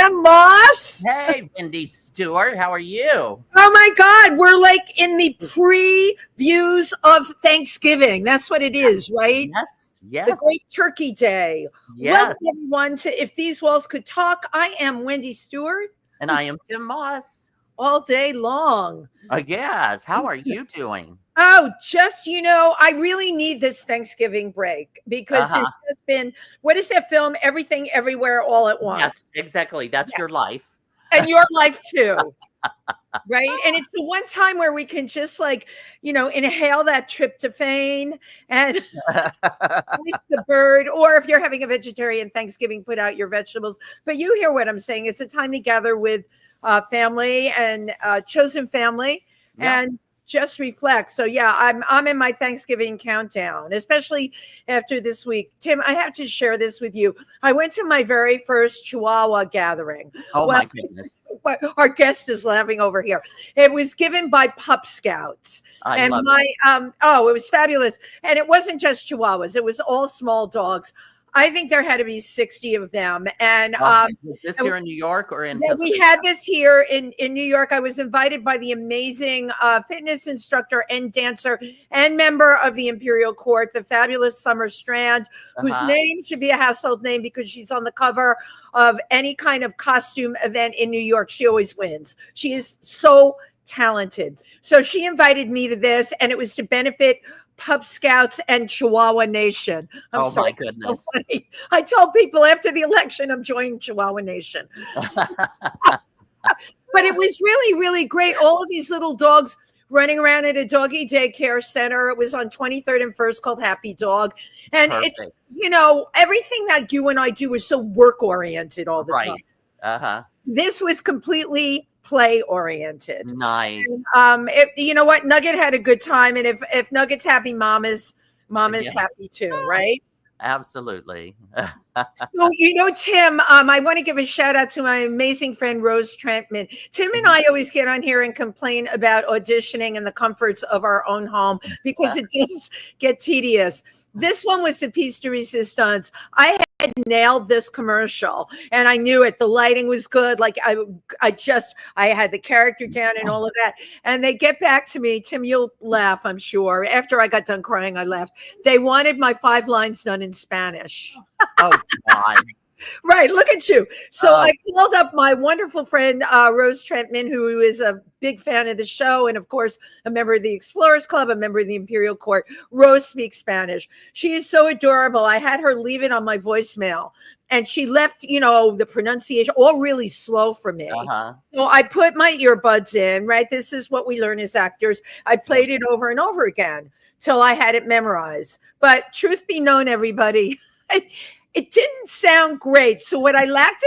Tym Moss. Hey, Wendy Stuart, how are you? Oh my God, we're like in the previews of Thanksgiving. That's what it is, right? Yes. The Great Turkey Day. Yes. Welcome everyone to If These Walls Could Talk. I am Wendy Stuart. And I am Tym Moss. All day long. Yes. How are you doing? Oh, I really need this Thanksgiving break because there's just been, what is that film? Everything, Everywhere, All at Once. Yes, exactly. That's your life. And your life too. Right. And it's the one time where we can just inhale that tryptophan and taste the bird. Or if you're having a vegetarian Thanksgiving, put out your vegetables. But you hear what I'm saying. It's a time to gather with family and chosen family and just reflect. So yeah, I'm in my Thanksgiving countdown, especially after this week. Tim, I have to share this with you. I went to my very first Chihuahua gathering. My goodness. Our guest is laughing over here. It was given by Pup Scouts. It was fabulous. And it wasn't just Chihuahuas, it was all small dogs. I think there had to be 60 of them. And was this here in New York or in Pennsylvania? We had this here in New York. I was invited by the amazing fitness instructor and dancer and member of the Imperial Court, the fabulous Summer Strand, whose name should be a household name because she's on the cover of any kind of costume event in New York. She always wins. She is so talented. So she invited me to this, and it was to benefit Pup Scouts and Chihuahua Nation. My goodness. So I told people after the election I'm joining Chihuahua Nation. But it was really, really great. All of these little dogs running around at a doggy daycare center. It was on 23rd and 1st called Happy Dog. And It's, everything that you and I do is so work oriented all the time. This was completely play oriented. Nice. And, you know what? Nugget had a good time. And if Nugget's happy, Mama's happy too, right? Absolutely. So, Tim, I want to give a shout out to my amazing friend, Rose Trentman. Tim and I always get on here and complain about auditioning and the comforts of our own home because it does get tedious. This one was a piece de resistance. I had nailed this commercial and I knew it. The lighting was good. Like I had the character down and all of that. And they get back to me. Tim, you'll laugh, I'm sure. After I got done crying, I laughed. They wanted my 5 lines done in Spanish. Oh, God. Right. Look at you. So I called up my wonderful friend, Rose Trentman, who is a big fan of the show. And of course, a member of the Explorers Club, a member of the Imperial Court. Rose speaks Spanish. She is so adorable. I had her leave it on my voicemail and she left, the pronunciation all really slow for me. So I put my earbuds in, right? This is what we learn as actors. I played it over and over again till I had it memorized. But truth be known, everybody, it didn't sound great. So what I lacked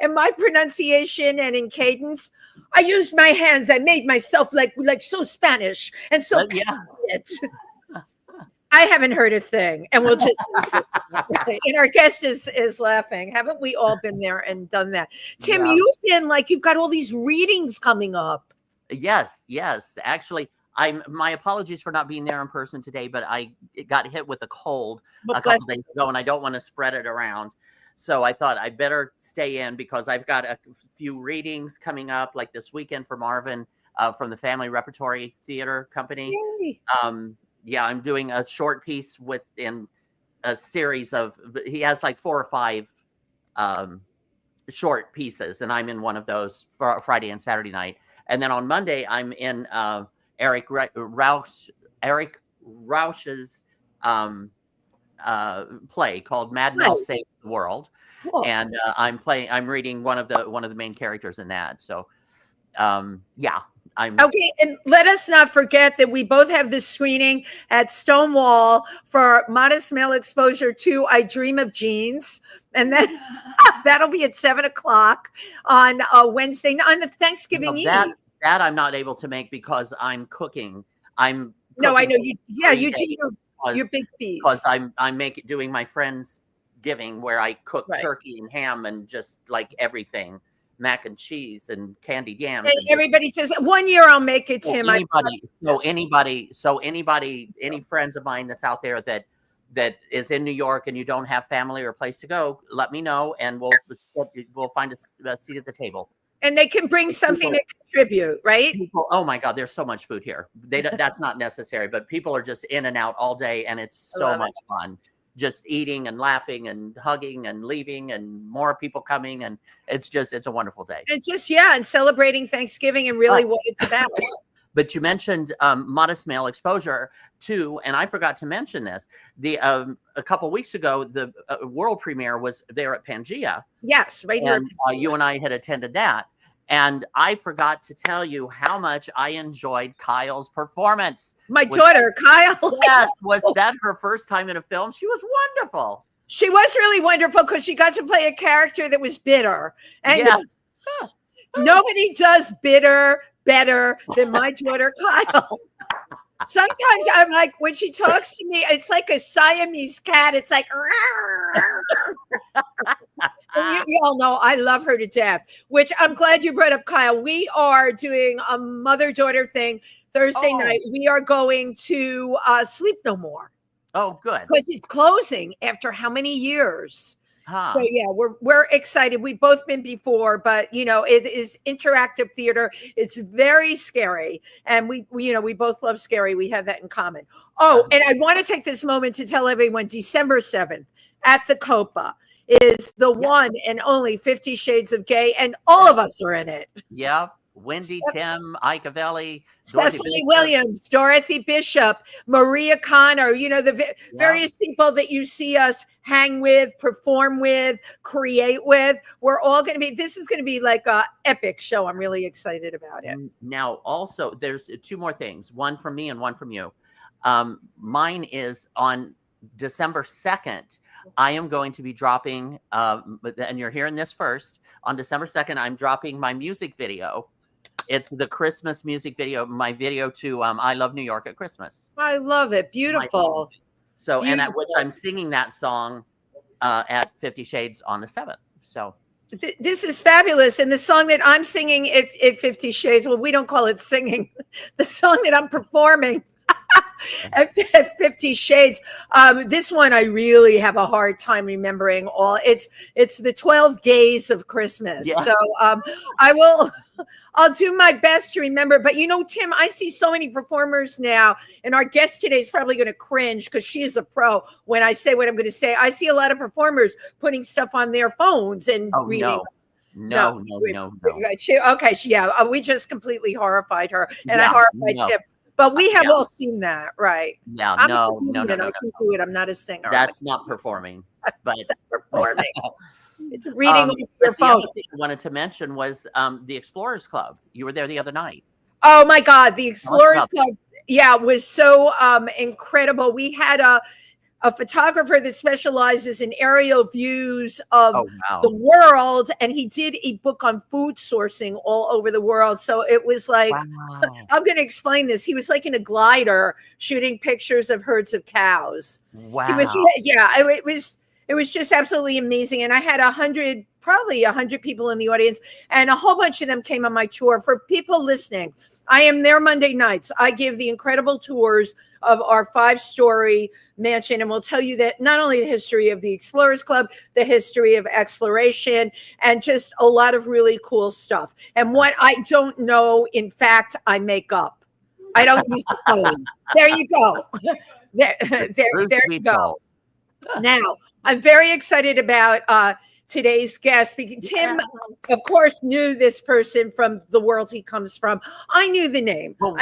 in my pronunciation and in cadence, I used my hands. I made myself like so Spanish and so passionate. I haven't heard a thing, and we'll just. And our guest is laughing. Haven't we all been there and done that? Tim, you've been you've got all these readings coming up. Yes. Actually, my apologies for not being there in person today, but I got hit with a cold a couple days ago and I don't want to spread it around. So I thought I better stay in because I've got a few readings coming up like this weekend for Marvin from the Family Repertory Theater Company. I'm doing a short piece within a series of, he has like 4 or 5 short pieces and I'm in one of those for Friday and Saturday night. And then on Monday, I'm in Eric Rausch's play called Mad Mel Saves the World, and I'm reading one of the main characters in that. So, I'm okay. And let us not forget that we both have this screening at Stonewall for Modest Male Exposure 2. I Dream of Jeans. And then that'll be at 7:00 on Wednesday, on the Thanksgiving Eve. That I'm not able to make because I'm cooking. I know you. Yeah, you do your big piece. Because I'm doing my friend's giving where I cook turkey and ham and just like everything, mac and cheese and candied yams. And everybody just 1 year I'll make it, Tim. Any friends of mine that's out there that that is in New York and you don't have family or place to go, let me know, and we'll find a seat at the table. And they can bring something to contribute, right? People, oh my God, there's so much food here. That's not necessary, but people are just in and out all day, and it's so much fun. Just eating and laughing and hugging and leaving, and more people coming, and it's a wonderful day. And and celebrating Thanksgiving and really what it's about. But you mentioned modest male exposure too, and I forgot to mention this. A couple weeks ago, the world premiere was there at Pangea. Yes, right here. And you and I had attended that, and I forgot to tell you how much I enjoyed Kyle's performance. My daughter, Kyle. Yes, was that her first time in a film? She was wonderful. She was really wonderful because she got to play a character that was bitter. And yes. Nobody does bitter better than my daughter, Kyle. Sometimes I'm like, when she talks to me, it's like a Siamese cat. It's like, you all know I love her to death, which I'm glad you brought up, Kyle. We are doing a mother-daughter thing Thursday night. We are going to Sleep No More. Oh, good. Because it's closing after how many years? So yeah, we're excited. We've both been before, but it is interactive theater. It's very scary, and we both love scary. We have that in common. Oh, and I want to take this moment to tell everyone, December 7th at the Copa is the one and only 50 Shades of Gay, and all of us are in it. Yeah. Wendy, Tim, Icavelli, Cecily Williams, Dorothy Bishop, Maria Connor, the various people that you see us hang with, perform with, create with. We're all going to be, this is going to be like an epic show. I'm really excited about it. Now, also, there's two more things, one from me and one from you. Mine is on December 2nd. I am going to be dropping, and you're hearing this first, on December 2nd, I'm dropping my music video. It's the Christmas music video, my video to I Love New York at Christmas. I love it. Beautiful. So, beautiful. And at which I'm singing that song at 50 Shades on the 7th. So this is fabulous. And the song that I'm singing at 50 Shades, well, we don't call it singing. The song that I'm performing at 50 Shades. This one I really have a hard time remembering all. It's the 12 Gays of Christmas. Yeah. So I'll do my best to remember. But Tim, I see so many performers now, and our guest today is probably going to cringe because she is a pro when I say what I'm going to say. I see a lot of performers putting stuff on their phones and reading. No. Okay, yeah, we just completely horrified her, and I horrified Tim. But we have all seen that, right? Yeah, no. I can do it. I'm not a singer. That's not performing, but performing. It's reading on your phone. The other thing I wanted to mention was the Explorers Club. You were there the other night. Oh my God, the Explorers Club, was so incredible. We had a photographer that specializes in aerial views of the world, and he did a book on food sourcing all over the world. So it was like, I'm going to explain this. He was like in a glider shooting pictures of herds of cows. Wow. It was just absolutely amazing. And I had probably 100 people in the audience, and a whole bunch of them came on my tour. For people listening, I am there Monday nights. I give the incredible tours of our 5-story mansion, and we'll tell you that not only the history of the Explorers Club, the history of exploration, and just a lot of really cool stuff. And what I don't know, in fact, I make up. I don't use the phone. There you go. There you go. Now, I'm very excited about today's guest. Tim, of course, knew this person from the world he comes from. I knew the name. Well,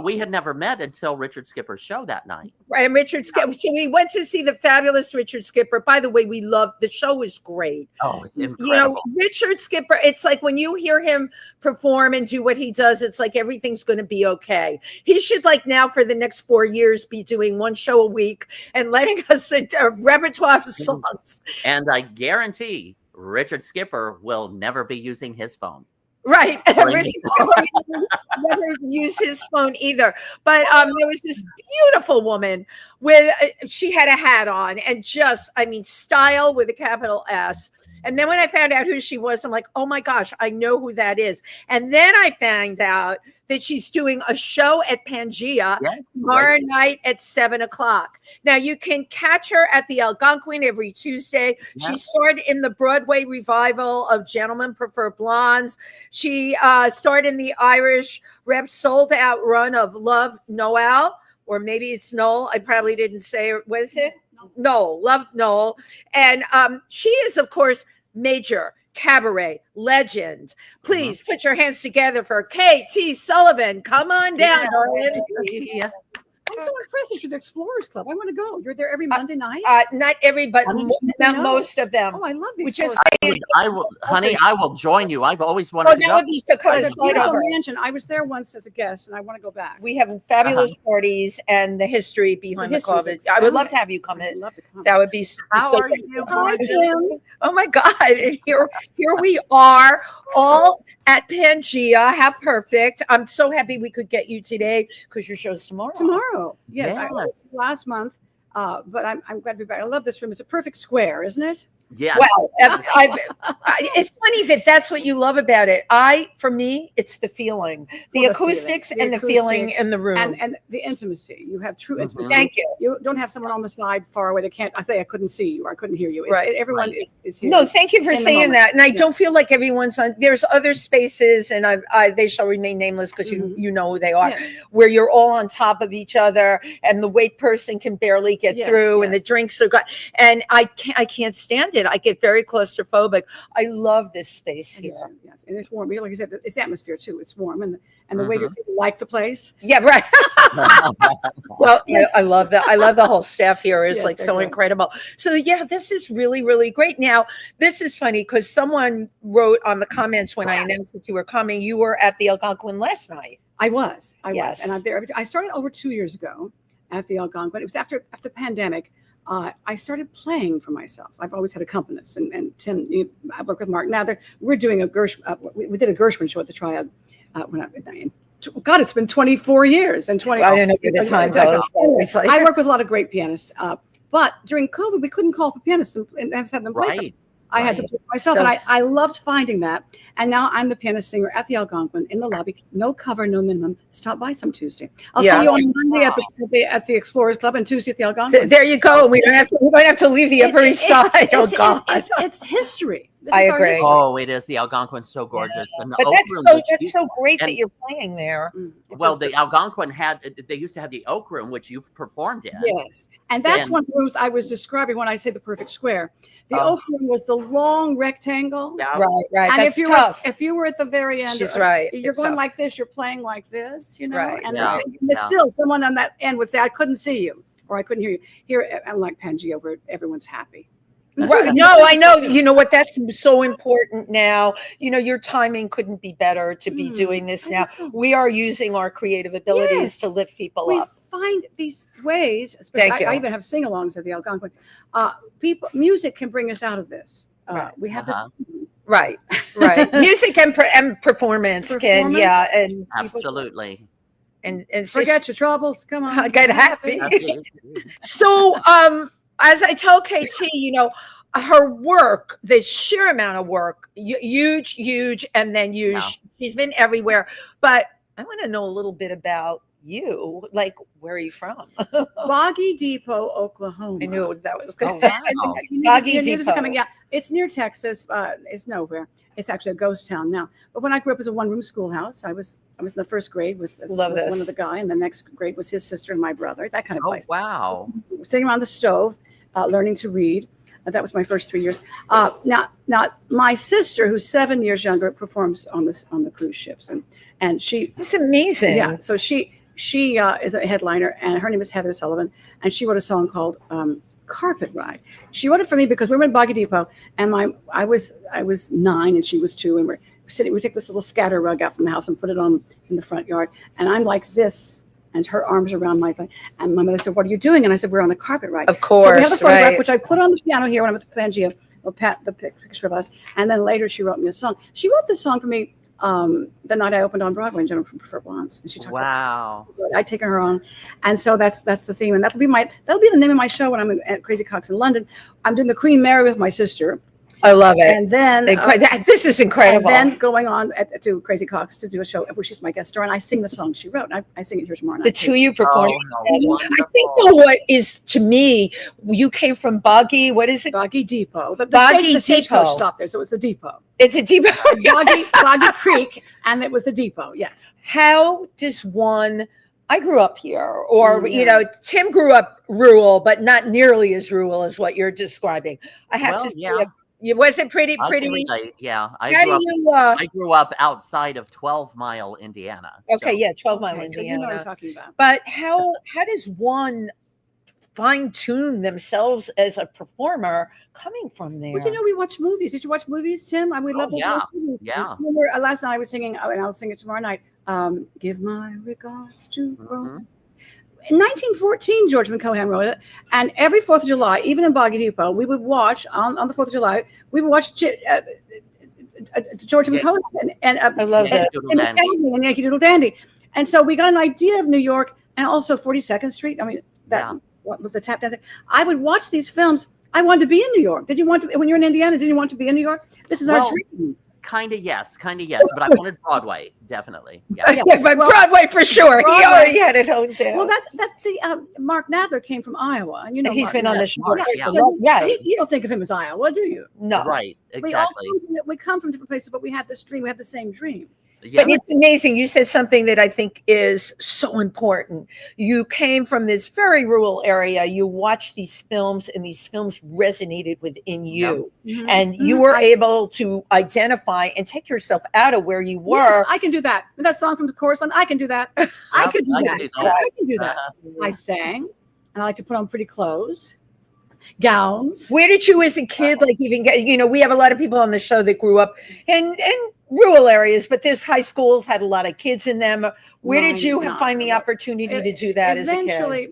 we had never met until Richard Skipper's show that night. Right, Richard Skipper. So we went to see the fabulous Richard Skipper. By the way, we loved the show. Was great. Oh, it's incredible. Richard Skipper. It's like when you hear him perform and do what he does, it's like everything's going to be okay. He should now for the next 4 years be doing one show a week and letting us a repertoire of songs. And I guarantee Richard Skipper will never be using his phone. Right. Richard Skipper never use his phone either. But there was this beautiful woman with, she had a hat on and style with a capital S. And then when I found out who she was, I'm like, oh my gosh, I know who that is. And then I found out that she's doing a show at Pangea tomorrow night at 7:00. Now you can catch her at the Algonquin every Tuesday. Yeah. She starred in the Broadway revival of Gentlemen Prefer Blondes. She starred in the Irish Rep sold out run of Love Noel, or maybe it's Noel. I probably didn't say it. Was it? No, Love Noel. And she is, of course, major cabaret legend. Please put your hands together for KT Sullivan. Come on down, darling. Yeah. I'm so impressed with the Explorers Club. I want to go. You're there every Monday night? Not everybody, most of them. Oh, I love the Explorers. I will, honey, I will join you. I've always wanted to go. That would be so cool. It's a beautiful mansion. I was there once as a guest, and I want to go back. We have fabulous parties and the history behind the club. I would love to have you come in. That would be How so are you? Hi, Tim. Oh my God. And here we are all at Pangea. How perfect. I'm so happy we could get you today because your show's tomorrow. Tomorrow. Yes. I was last month, but I'm glad to be back. I love this room. It's a perfect square, isn't it? Yeah. Well, it's funny that's what you love about it. For me, it's the feeling, the acoustics and the feeling in the room, and the intimacy. You have true intimacy. Thank you. You don't have someone on the side far away. They can't. I say I couldn't see you or I couldn't hear you. Everyone is here. No, thank you for saying that. And I don't feel like everyone's on. There's other spaces, and they shall remain nameless because you know who they are, where you're all on top of each other, and the wait person can barely get through, and the drinks are gone. And I can't stand it. I get very claustrophobic. I love this space here. Yes, and it's warm. Like I said, it's atmosphere too. It's warm, and the waiters like the place. Yeah, right. Well, I love that. I love the whole staff here. Is like so incredible. So yeah, this is really, really great. Now, this is funny because someone wrote on the comments when I announced that you were coming. You were at the Algonquin last night. I was, and I'm there. I started over 2 years ago at the Algonquin. It was after the pandemic. I started playing for myself. I've always had accompanist, and Tim, I work with Mark. Now we're doing a Gershwin. We did a Gershwin show at the Triad. God, it's been 24 years and 20. I don't know where the time goes. I work with a lot of great pianists, but during COVID, we couldn't call for pianists and have them play. Right. I had to play myself, and I loved finding that. And now I'm the pianist singer at the Algonquin in the lobby. No cover, no minimum. Stop by some Tuesday. I'll see you on Monday at the Explorers Club and Tuesday at the Algonquin. There you go. We don't have to leave the Upper East Side. Oh God, it's history. I agree. Oh, it is. The Algonquin's so gorgeous. Yeah. And the but that's so great that you're playing there. Well, the Algonquin they used to have the Oak Room, which you've performed in. Yes. And that's one of the rooms I was describing when I say the perfect square. The Oak Room was the long rectangle. Yeah. Right. And that's if you were at the very end, she's right. You're going like this, you're playing like this, Right. And still someone on that end would say, I couldn't see you or I couldn't hear you. Here, unlike Pangea, where everyone's happy. Right. No, I know. You know what? That's so important now. Your timing couldn't be better to be doing this now. We are using our creative abilities to lift people up. We find these ways, especially I even have sing-alongs at the Algonquin. Music can bring us out of this. We have this. Right. Music and performance can, and absolutely. And forget your troubles. Come on, get happy. So, as I tell KT, her work, the sheer amount of work, huge, and then huge. Wow. She's been everywhere. But I want to know a little bit about you. Like, where are you from? Boggy Depot, Oklahoma. I knew that was good. Oh, wow. Boggy Depot. Yeah, it's near Texas. It's nowhere. It's actually a ghost town now. But when I grew up as a one-room schoolhouse, I was in the first grade with one of the guy, and the next grade was his sister and my brother. That kind of place. Wow. Sitting around the stove, learning to read. That was my first 3 years. Now, my sister, who's 7 years younger, performs on the cruise ships, and she. That's amazing. Yeah. So she is a headliner, and her name is Heather Sullivan, and she wrote a song called Carpet Ride. She wrote it for me because we were in Boggy Depot, and I was 9 and she was 2, and we're sitting. We take this little scatter rug out from the house and put it on in the front yard, and I'm like this. And her arms around my thing. And my mother said, "What are you doing?" And I said, "We're on a carpet ride." Of course. So we have a photograph, which I put on the piano here when I'm at the Pangea. We'll pat the picture of us. And then later she wrote me a song. She wrote this song for me the night I opened on Broadway in Gentlemen Prefer Blondes. And she talked about I'd taken her on. And so that's the theme. And that'll be the name of my show when I'm at Crazy Cox in London. I'm doing the Queen Mary with my sister. I love it. And then this is incredible. And then going on to Crazy Cox to do a show, where she's my guest star, and I sing the song she wrote. I sing it here tomorrow night. The two you performed. Oh, I think what is, to me, you came from Boggy. What is it? Boggy Depot. The Boggy stagecoach Depot. stopped there, so it's the depot. It's a depot. Boggy Creek, and it was the depot. Yes. How does one? I grew up here, or Yeah. Tim grew up rural, but not nearly as rural as what you're describing. I have to say, was it pretty? I grew up outside of 12 Mile, Indiana. Okay, so. 12 Mile, So Indiana. you know what I'm talking about. But how does one fine tune themselves as a performer coming from there? Well, we watch movies. Did you watch movies, Tim? We love those movies. Yeah. Last night I was singing, and I'll sing it tomorrow night. Give my regards to Rome. In 1914, George McCohan wrote it, and every 4th of July, even in Boggy Depot, we would watch on the 4th of July. We would watch George McCohan and I love that. And Yankee Doodle Dandy. And so we got an idea of New York, and also 42nd Street. I mean, what was the tap dancing? I would watch these films. I wanted to be in New York. Did you want to? When you're in Indiana, did you want to be in New York? This is our dream. Kind of yes, but I wanted Broadway, definitely. Yeah, but Broadway for sure. Broadway. He already had it honed down. Well, that's the Mark Nadler came from Iowa, and he's Mark been on the show. You don't think of him as Iowa, do you? No, right, exactly. We come from different places, but we have this dream. We have the same dream. Yeah. But it's amazing. You said something that I think is so important. You came from this very rural area. You watched these films, and these films resonated within you. Yep. And you were able to identify and take yourself out of where you were. Yes, I can do that. That song from the chorus on, I can do that. I can do that. I sang, and I like to put on pretty clothes. Gowns. Where did you as a kid even get, we have a lot of people on the show that grew up in rural areas, but this high schools had a lot of kids in them. Where did you find the opportunity to do that as a kid? Eventually,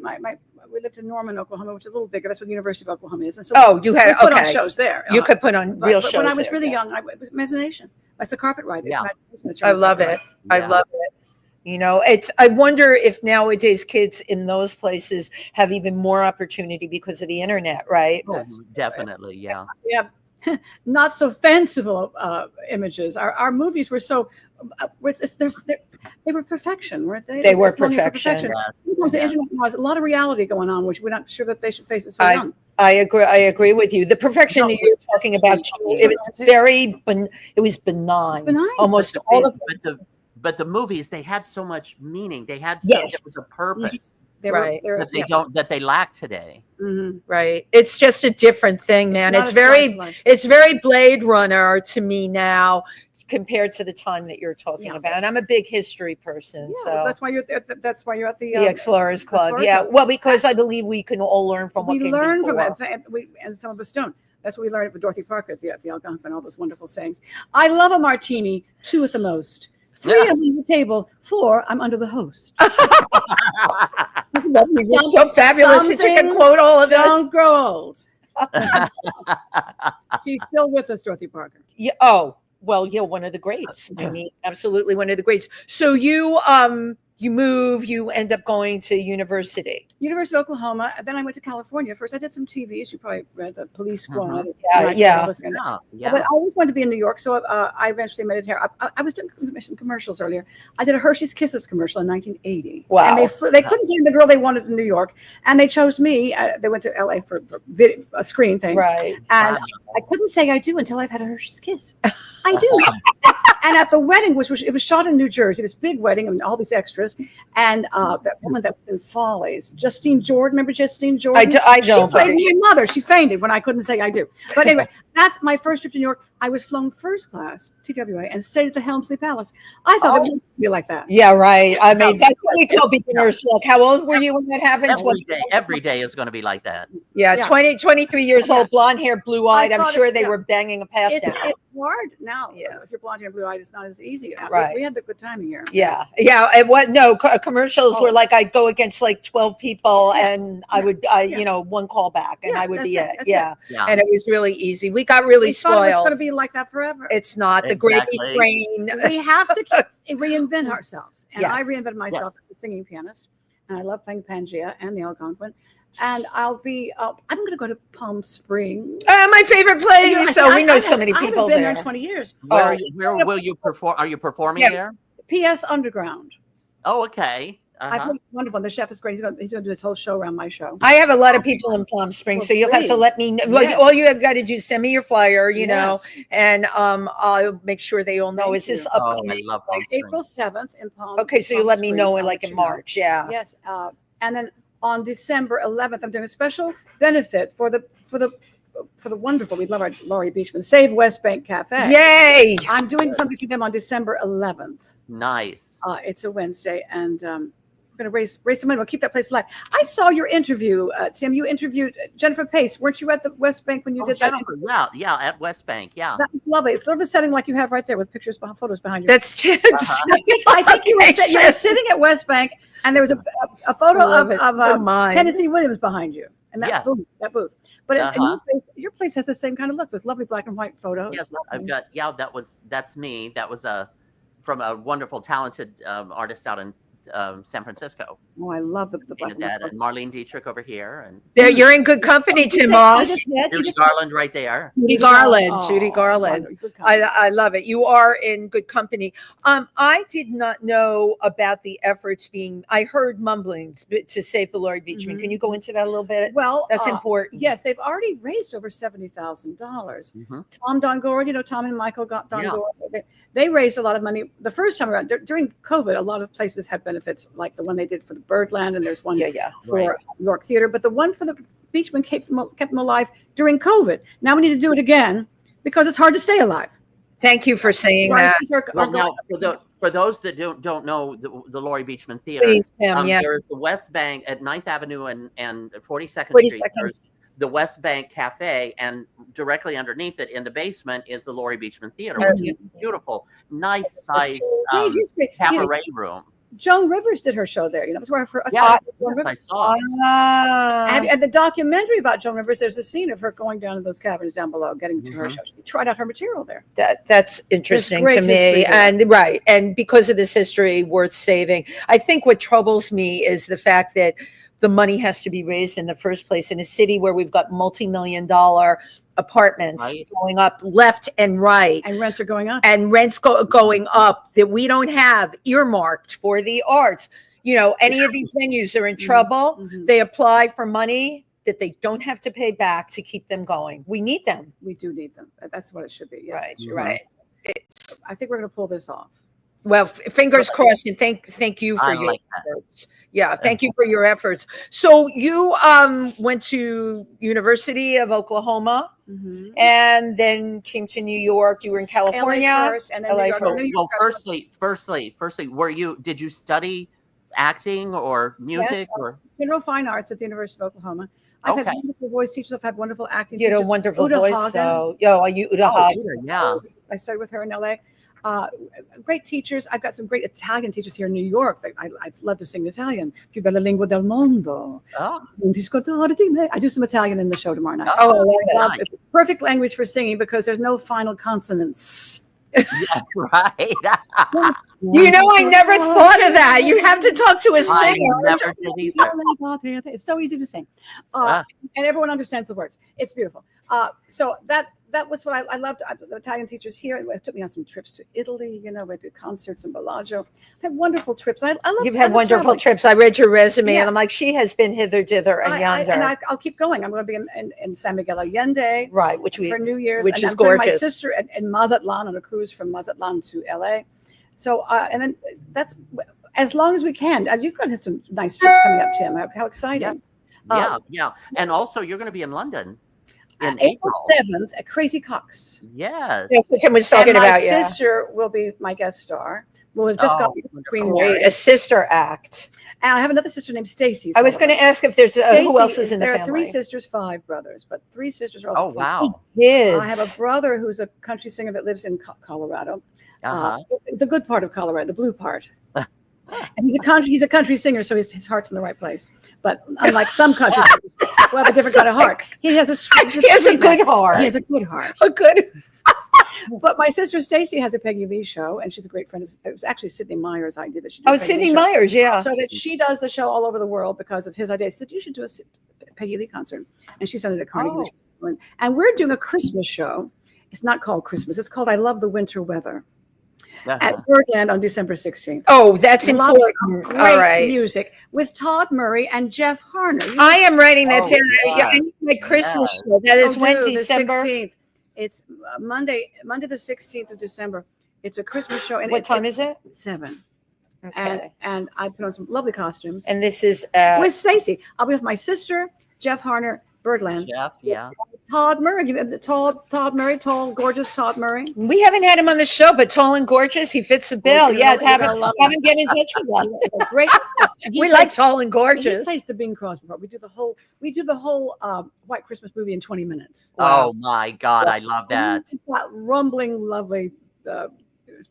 we lived in Norman, Oklahoma, which is a little bigger. That's where the University of Oklahoma is. And so you had put on shows there. You could put on real shows. When I was really young, it was Imagination. That's the carpet ride. Yeah. I love it. I love it. I wonder if nowadays kids in those places have even more opportunity because of the internet, right? Oh, definitely, yeah. We have not so fanciful images. Our movies were so they were perfection, weren't they? They were perfection. Yes. Sometimes the internet has a lot of reality going on, which we're not sure that they should face it so young. I agree with you. The perfection that you're talking about, it was benign. Almost all of it. But the movies, they had so much meaning. They had there was a purpose. That they lack today. Mm-hmm. Right. It's just a different thing, man. It's very Blade Runner to me now compared to the time that you're talking about. And I'm a big history person. Yeah, so well, that's why you're at the Explorers Club. Well, because I believe we can all learn from what we learn from it, and some of us don't. That's what we learned with Dorothy Parker at the Algonquin, all those wonderful sayings. I love a martini, 2 at the most. 3 I'm on the table, 4 I'm under the host. You're so fabulous that you can quote all of this. Don't grow old. She's still with us, Dorothy Parker. Yeah. Oh, well, one of the greats. I mean, absolutely one of the greats. So you you end up going to University of Oklahoma. Then I went to California. First, I did some TV, as you probably read, the Police Squad. But I always wanted to be in New York, so I eventually made it here. I was doing some commercials earlier. I did a Hershey's Kisses commercial in 1980. Wow. And they couldn't find the girl they wanted in New York, and they chose me. They went to LA for a screen thing. Right. And I couldn't say I do until I've had a Hershey's Kiss. I do. And at the wedding, which it was shot in New Jersey, this big wedding and all these extras, and that woman that was in Follies, Justine Jordan. Remember Justine Jordan? I don't. She played my mother. She fainted when I couldn't say I do. But anyway, that's my first trip to New York. I was flown first class, TWA, and stayed at the Helmsley Palace. I thought it would be like that. Yeah, right. I mean, that's what we call beginner's luck. How old were you when that happened? Every day is going to be like that. Yeah, 23 years old, blonde hair, blue-eyed. I'm sure they were banging a path down. It's hard now. If you're blonde hair, blue-eyed, it's not as easy. Right. We had the good time here. Yeah. And commercials were like I'd go against like 12 people, and I would, one call back, and I would be it. And it was really easy. We got really spoiled. It's going to be like that forever. It's not. The gravy train. We have to reinvent ourselves. And I reinvented myself as a singing pianist. and I love playing Pangea and the Algonquin. And I'm going to go to Palm Springs. My favorite place. So we know so many people I haven't been there there. in 20 years. Where will you perform? Are you performing there? PS Underground. Oh, okay. I've heard it's wonderful. And the chef is great. He's going to do this whole show around my show. I have a lot of people in Palm Springs, so you'll have to let me know. Well, all you have got to do is send me your flyer, you know, and I'll make sure they all know. Is this upcoming? I love Palm Springs. April 7th in Palm. Okay, so you let me know like in March, Yes, and then on December 11th, I'm doing a special benefit for the wonderful, we love our Laurie Beachman, Save West Bank Cafe. Yay! I'm doing something for them on December 11th. Nice. It's a Wednesday, and we're going to raise some money. We'll keep that place alive. I saw your interview, Tim. You interviewed Jennifer Pace. Weren't you at the West Bank when you did Jennifer, that? Yeah, at West Bank. Yeah, that was lovely. It's sort of a setting like you have right there with photos behind you. That's tips. I think you were sitting at West Bank, and there was a photo of Tennessee Williams behind you, and that booth. But your place has the same kind of look. Those lovely black and white photos. Yes, I've got. Yeah, that's me. That was from a wonderful, talented artist out in San Francisco. Oh, I love the black and that, and Marlene Dietrich over here, and you're in good company, Tim Moss. Judy Garland right there. Judy Garland. I love it. You are in good company. I did not know about the efforts I heard mumblings to save the Laurie Beachman. Can you go into that a little bit? Well, that's important. Yes, they've already raised over $70,000. Tom Dongor, Tom and Michael got Dongor. They raised a lot of money the first time around. During COVID, a lot of places had benefits like the one they did for the Birdland, and there's one for York Theater, but the one for the Beachman kept them alive during COVID. Now we need to do it again because it's hard to stay alive. Thank you for saying that. Now, for those that don't know the Laurie Beachman Theater, there's the West Bank at 9th Avenue and 42nd Street. There's the West Bank Cafe, and directly underneath it in the basement is the Laurie Beachman Theater, which is beautiful, nice size cabaret room. Joan Rivers did her show there. That's where I saw. And the documentary about Joan Rivers, there's a scene of her going down in those caverns down below, getting to her show. She tried out her material there. That's interesting to me. And because of this history worth saving, I think what troubles me is the fact that the money has to be raised in the first place in a city where we've got multi-million-dollar apartments going up left and right, and rents are going up, going up that we don't have earmarked for the arts. Any of these venues are in trouble. They apply for money that they don't have to pay back to keep them going. We need them. We do need them. That's what it should be. Yes. Right. I think we're going to pull this off. Well, fingers crossed, and thank you for your efforts. Yeah, thank you for your efforts. So you went to University of Oklahoma, and then came to New York. You were in California LA first, and then LA first. Well, firstly, did you study acting or music or general fine arts at the University of Oklahoma? I've had wonderful voice teachers. I've had wonderful acting teachers. You had a wonderful voice. Hagen. Uda Hagen. Yeah. I studied with her in LA. Great teachers. I've got some great Italian teachers here in New York. I love to sing Italian. Più bella lingua del mondo. I do some Italian in the show tomorrow night. It's a perfect language for singing because there's no final consonants. Yes, right. I never thought of that. You have to talk to a singer. I never did either. It's so easy to sing, and everyone understands the words. It's beautiful. So that was what I loved. The Italian teachers here. It took me on some trips to Italy. We did concerts in Bellagio. I had wonderful trips. I love. You've had wonderful trips. I read your resume, and I'm like, she has been hither, dither, and yonder. I'll keep going. I'm going to be in San Miguel Allende, right? For New Year's, which is gorgeous. My sister in Mazatlan on a cruise from Mazatlan to LA. So and then that's as long as we can. You're going to have some nice trips coming up, Tim. How exciting! Yes. Yeah. And also, you're going to be in London. April 7th at Crazy Cox. Yes. That's what Tim was talking about. My sister will be my guest star. We'll have just got a sister act. And I have another sister named Stacy. I was going to ask if there's who else is in the family. There are 3 sisters, 5 brothers, but 3 sisters are all. Oh, wow. I have a brother who's a country singer that lives in Colorado. The good part of Colorado, the blue part. And he's a country singer, so his heart's in the right place. But unlike some country singers who have a different kind of heart, he has a good heart. He has a good heart. But my sister Stacy has a Peggy Lee show, and she's a great friend. It was actually Sydney Meyer's idea that she did. Oh, Sydney Meyer's, yeah. So that she does the show all over the world because of his idea. He said, you should do a Peggy Lee concert. And she's done it at Carnegie. And we're doing a Christmas show. It's not called Christmas. It's called I Love the Winter Weather at Birdland on December 16th. Oh, that's important. Great All right. music with Todd Murray and Jeff Harner. I am writing that down. yes. Yeah, I need my Christmas show. That is Wednesday, December 16th. It's Monday the 16th of December. It's a Christmas show. And What time is it? 7. Okay. And I put on some lovely costumes. And this is With Stacy. I'll be with my sister, Jeff Harner, Birdland. Jeff, yeah. Todd Murray, Todd Murray, tall, gorgeous Todd Murray. we haven't had him on the show, but tall and gorgeous, he fits the bill. Have him get in touch with us. Great. We like tall and He gorgeous. plays the Bing Crosby part. We do the whole White Christmas movie in 20 minutes. Oh my God, I love that. It's got rumbling, lovely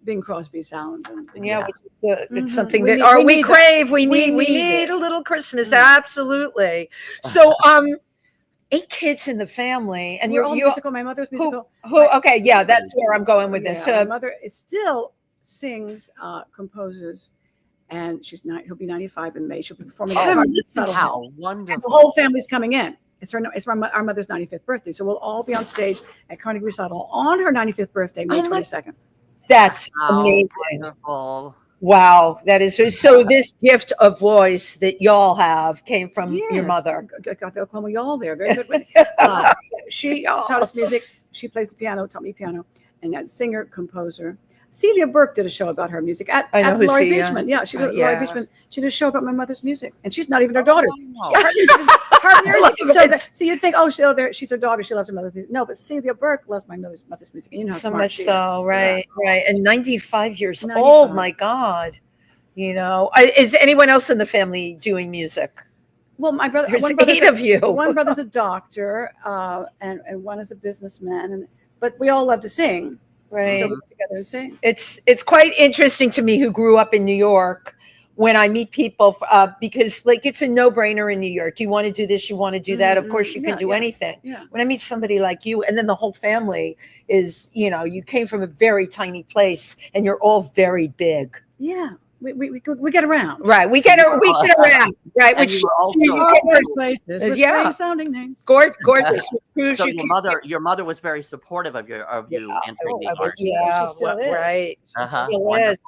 Bing Crosby sound. Yeah, which is good. It's Mhm. something We that need- we need crave. We We need need it. a little Christmas. Mhm. Absolutely. So 8 kids in the family, and We're all you musical. My mother's musical. okay, yeah, that's where I'm going with this. My mother still sings, composes, and he'll be 95 in May. She'll be performing at Carnegie Sullivan. How And wonderful. the whole family's coming in. It's our mother's 95th birthday, so we'll all be on stage at Carnegie Restaurant on her 95th birthday, May 22nd. That's How amazing. wonderful. Wow, that is so. This gift of voice that y'all have came from your mother. Got the Oklahoma y'all there. Very good. She taught us music. She plays the piano, taught me piano, and that singer, composer. Celia Burke did a show about her music at who Laurie Celia. Beachman. Yeah, she did Yeah. Laurie Beachman. She did a show about my mother's music, and she's not even her daughter. Wow. Her music is so it. good. So you think, she's her daughter. She loves her mother's music. No, but Celia Burke loves my mother's music. And you know how So smart much she so, is. right, right. And 95 years 95. old. My God. Is anyone else in the family doing music? Well, my brother. There's one brother's 8 of you. One brother's a doctor, and one is a businessman. But we all love to sing. Right. So we get together and sing. It's quite interesting to me, who grew up in New York, when I meet people, because it's a no-brainer in New York. You want to do this, you want to do that. Of course, you can do anything. Yeah. When I meet somebody like you, and then the whole family is, you came from a very tiny place, and you're all very big. Yeah. We get around. Right. We get around. Right. And Which you were also- you Different places with Yeah. strange sounding names. gorgeous. So your mother was very supportive of you entering the art. She still is. Right. Uh-huh. Still is. Wonderful.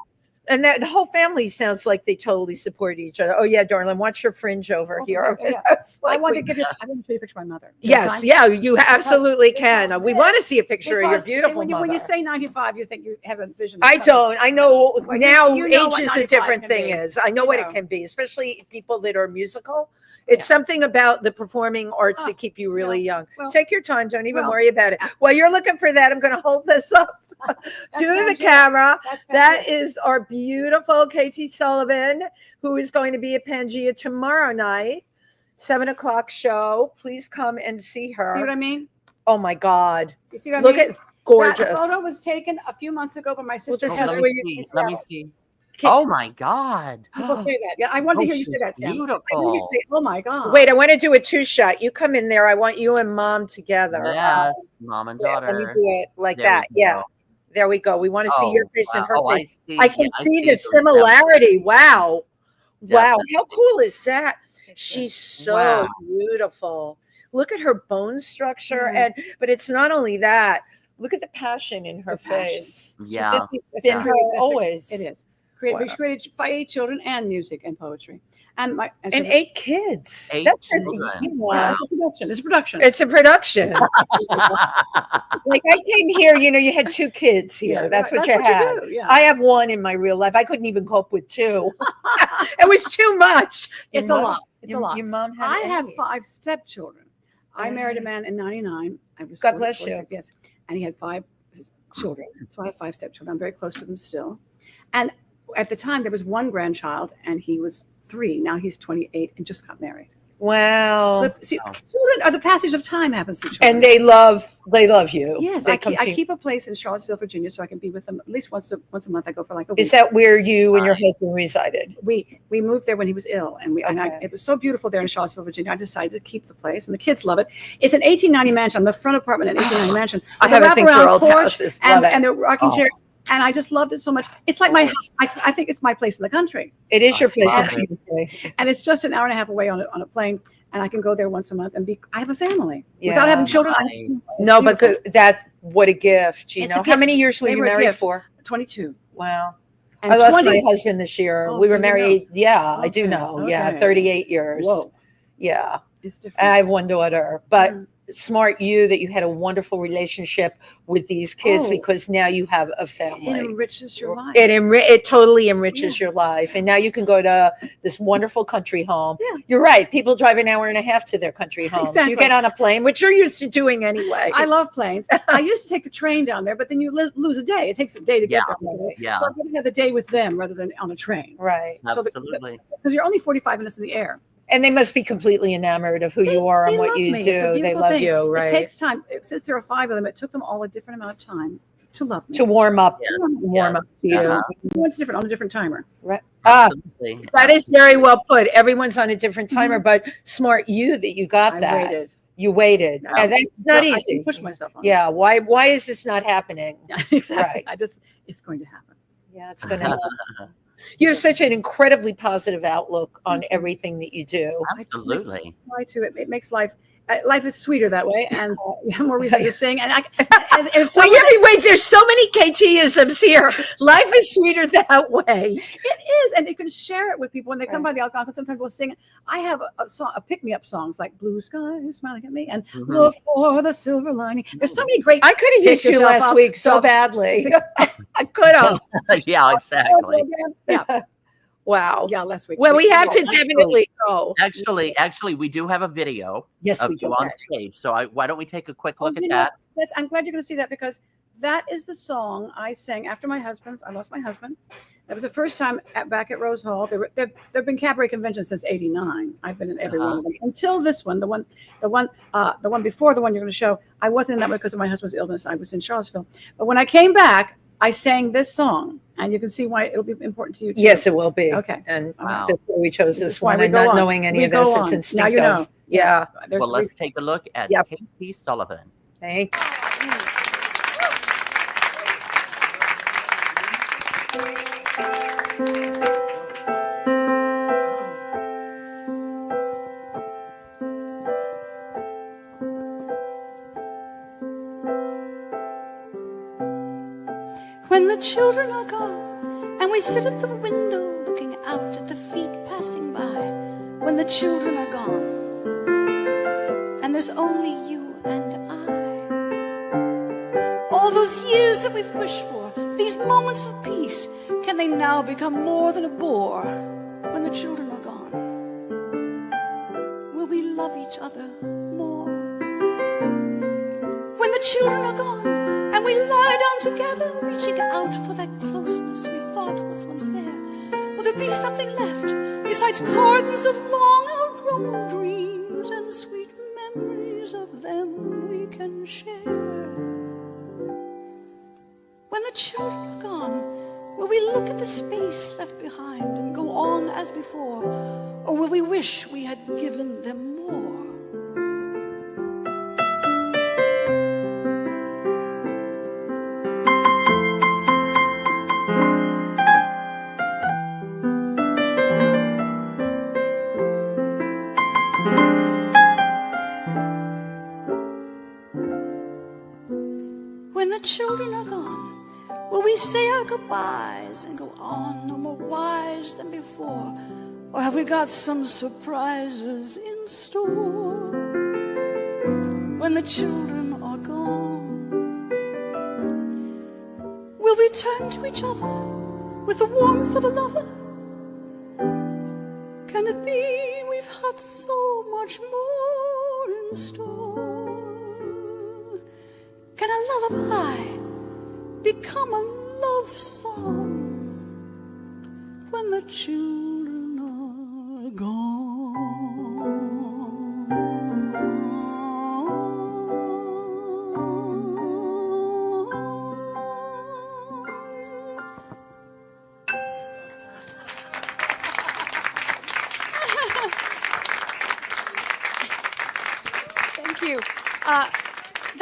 And the whole family sounds like they totally support each other. Oh yeah, darling, watch your fringe over here. Yeah. It's I like want we- to give you. I want to show you a picture of my mother. Yes, yeah, you absolutely can. because- We want to see a picture of your Because, see, beautiful when you mother. say 95, you think you have a vision. I don't. I know Well, now you know age what is a 95 different can thing be. is. I know what know. it can be, especially people that are musical. It's Yeah. something about the performing arts that keep you really young. Well, Take your time. Don't even well, worry about it. While you're looking for that, I'm going to hold this up to the Pangea. camera. That's That Pangea. is our beautiful KT Sullivan, who is going to be at Pangea tomorrow night, 7:00 show. Please come and see her. See what I mean? Oh my God. You see what I Look mean? at gorgeous. That photo was taken a few months ago by my sister. this Oh, is let where me you- see. Let me see. Can- Oh my God. People say that. Yeah, I wanted to hear you say she's that, Tim. I wanted beautiful. you to say, oh my God. Wait, I want to do a 2-shot. You come in there. I want you and mom together. Yes, mom and Yeah, daughter. let me do it like There that. we Yeah. go. There we go. We want to see your face and her wow. Oh, face. see. I can Yeah, see the the similarity. Wow. Wow. Definitely. How cool is that? She's so Wow. beautiful. Look at her bone structure. Mhm. But it's not only that. Look at the passion in her The passion. face. Yeah. This has It's been a- her that's a- always. It is. Wow. We created 8 children and music and poetry. And And she's- 8 kids. 8 That's children. Yeah, it's a production. It's a production. It's a production. Like I came here, you had 2 kids here. Yeah, That's right. what you had. do. Yeah. I have 1 in my real life. I couldn't even cope with 2. It was too much. It's Your a mom- lot. It's a your- lot. Your mom had I have 8. 5 stepchildren. I married a man in 99. I was God bless you. 46, yes. And he had 5 children. So I have 5 stepchildren. I'm very close to them still. And at the time, there was 1 grandchild, and he was 3. Now he's 28 and just got married. Wow. So children are the passage of time happens to children. And they love you. Yes, I keep a place in Charlottesville, Virginia, so I can be with them at least once a month. I go for like a week. Is that where you and your husband resided? We moved there when he was ill, and it was so beautiful there in Charlottesville, Virginia. I decided to keep the place, and the kids love it. It's an 1890 mansion. I'm the front apartment in an 1890 mansion. I have a thing for old houses. And the rocking chairs. And I just loved it so much. It's like my house. I think it's my place in the country. It is your place in the country. And it's just an hour and a half away on a plane. And I can go there once a month and I have a family. Without having children. No, but what a gift. You know, how many years were you married for? 22. Wow. And I lost my husband this year. Oh, we were so married. you know. Yeah, I do know. Okay. Yeah, 38 years. Whoa. Yeah. It's different. I have one daughter, but smart you that you had a wonderful relationship with these kids because now you have a family. It enriches your life. It totally enriches your life. And now you can go to this wonderful country home. Yeah. You're right. People drive an hour and a half to their country homes. Exactly. You get on a plane, which you're used to doing anyway. I love planes. I used to take the train down there, but then you lose a day. It takes a day to get there. Yeah. So I'm going to have the day with them rather than on a train. Right. Absolutely. Because you're only 45 minutes in the air. And they must be completely enamored of who you are and what you do. They love you, right? It takes time. Since there are 5 of them, it took them all a different amount of time to love me. To warm up. Warm up to you. Everyone's different on a different timer. Right. Absolutely. That is very well put. Everyone's on a different timer, but smart you that you got that. Waited. You waited. And that's not easy. I can push myself on it. Why is this not happening? Yeah, exactly. Right. It's going to happen. Yeah, it's going to happen. You have such an incredibly positive outlook on everything that you do. Absolutely. I try to. It makes life is sweeter that way, and we have more reason to sing. And wait, there's so many KT-isms here. Life is sweeter that way. It is, and you can share it with people when they come by the Algonquin. Sometimes we'll sing it. I have a pick-me-up songs like "Blue Sky Smiling at Me" and "Look for the Silver Lining." There's so many great. I could have used you last week so badly. I could have. Yeah, exactly. Yeah. Wow. Yeah, last week. Well, we have to definitely go. Actually, we do have a video of you on stage. So why don't we take a quick look at that? I'm glad you're going to see that because that is the song I sang after I lost my husband. That was the first time back at Rose Hall. There have been cabaret conventions since '89. I've been in every one of them until this one. The one before the one you're going to show. I wasn't in that one because of my husband's illness. I was in Charlottesville. But when I came back, I sang this song, and you can see why it'll be important to you too. Yes, it will be. Okay. And that's why we chose this one, and not knowing any of this. It's instinctive. Now you know. Yeah. Well, let's take a look at KT Sullivan. Thank you. When the children are gone and we sit at the window looking out at the feet passing by. When the children are gone and there's only you and I. All those years that we've wished for, these moments of peace, can they now become more than a bore? When the children are gone, will we love each other more? When the children are gone and we lie down together, reaching out for that closeness we thought was once there, will there be something left besides cordons of long outgrown dreams and sweet memories of them we can share? When the children are gone, will we look at the space left behind and go on as before, or will we wish we had given them more? When the children are gone, will we say our goodbyes and go on no more wise than before? Or have we got some surprises in store? When the children are gone, will we turn to each other with the warmth of a lover? Can it be we've had so much more in store? Can a lullaby become a love song when the children are gone?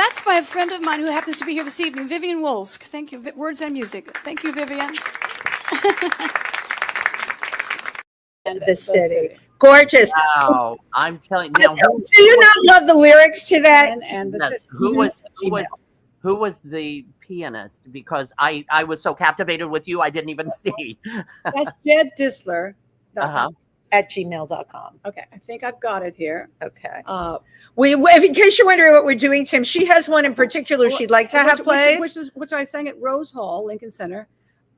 That's my friend of mine who happens to be here this evening, Vivian Wolsk. Thank you. Words and music. Thank you, Vivian. The city. Gorgeous. Wow, I'm telling you. Now, Do you not love the lyrics to that? And the yes, city. who was the pianist? Because I was so captivated with you, I didn't even see. That's Jed Disler. At gmail.com. Okay, I think I've got it here. Okay. In case you're wondering what we're doing, Tim, she has one in particular she'd like to have played. Which I sang at Rose Hall, Lincoln Center.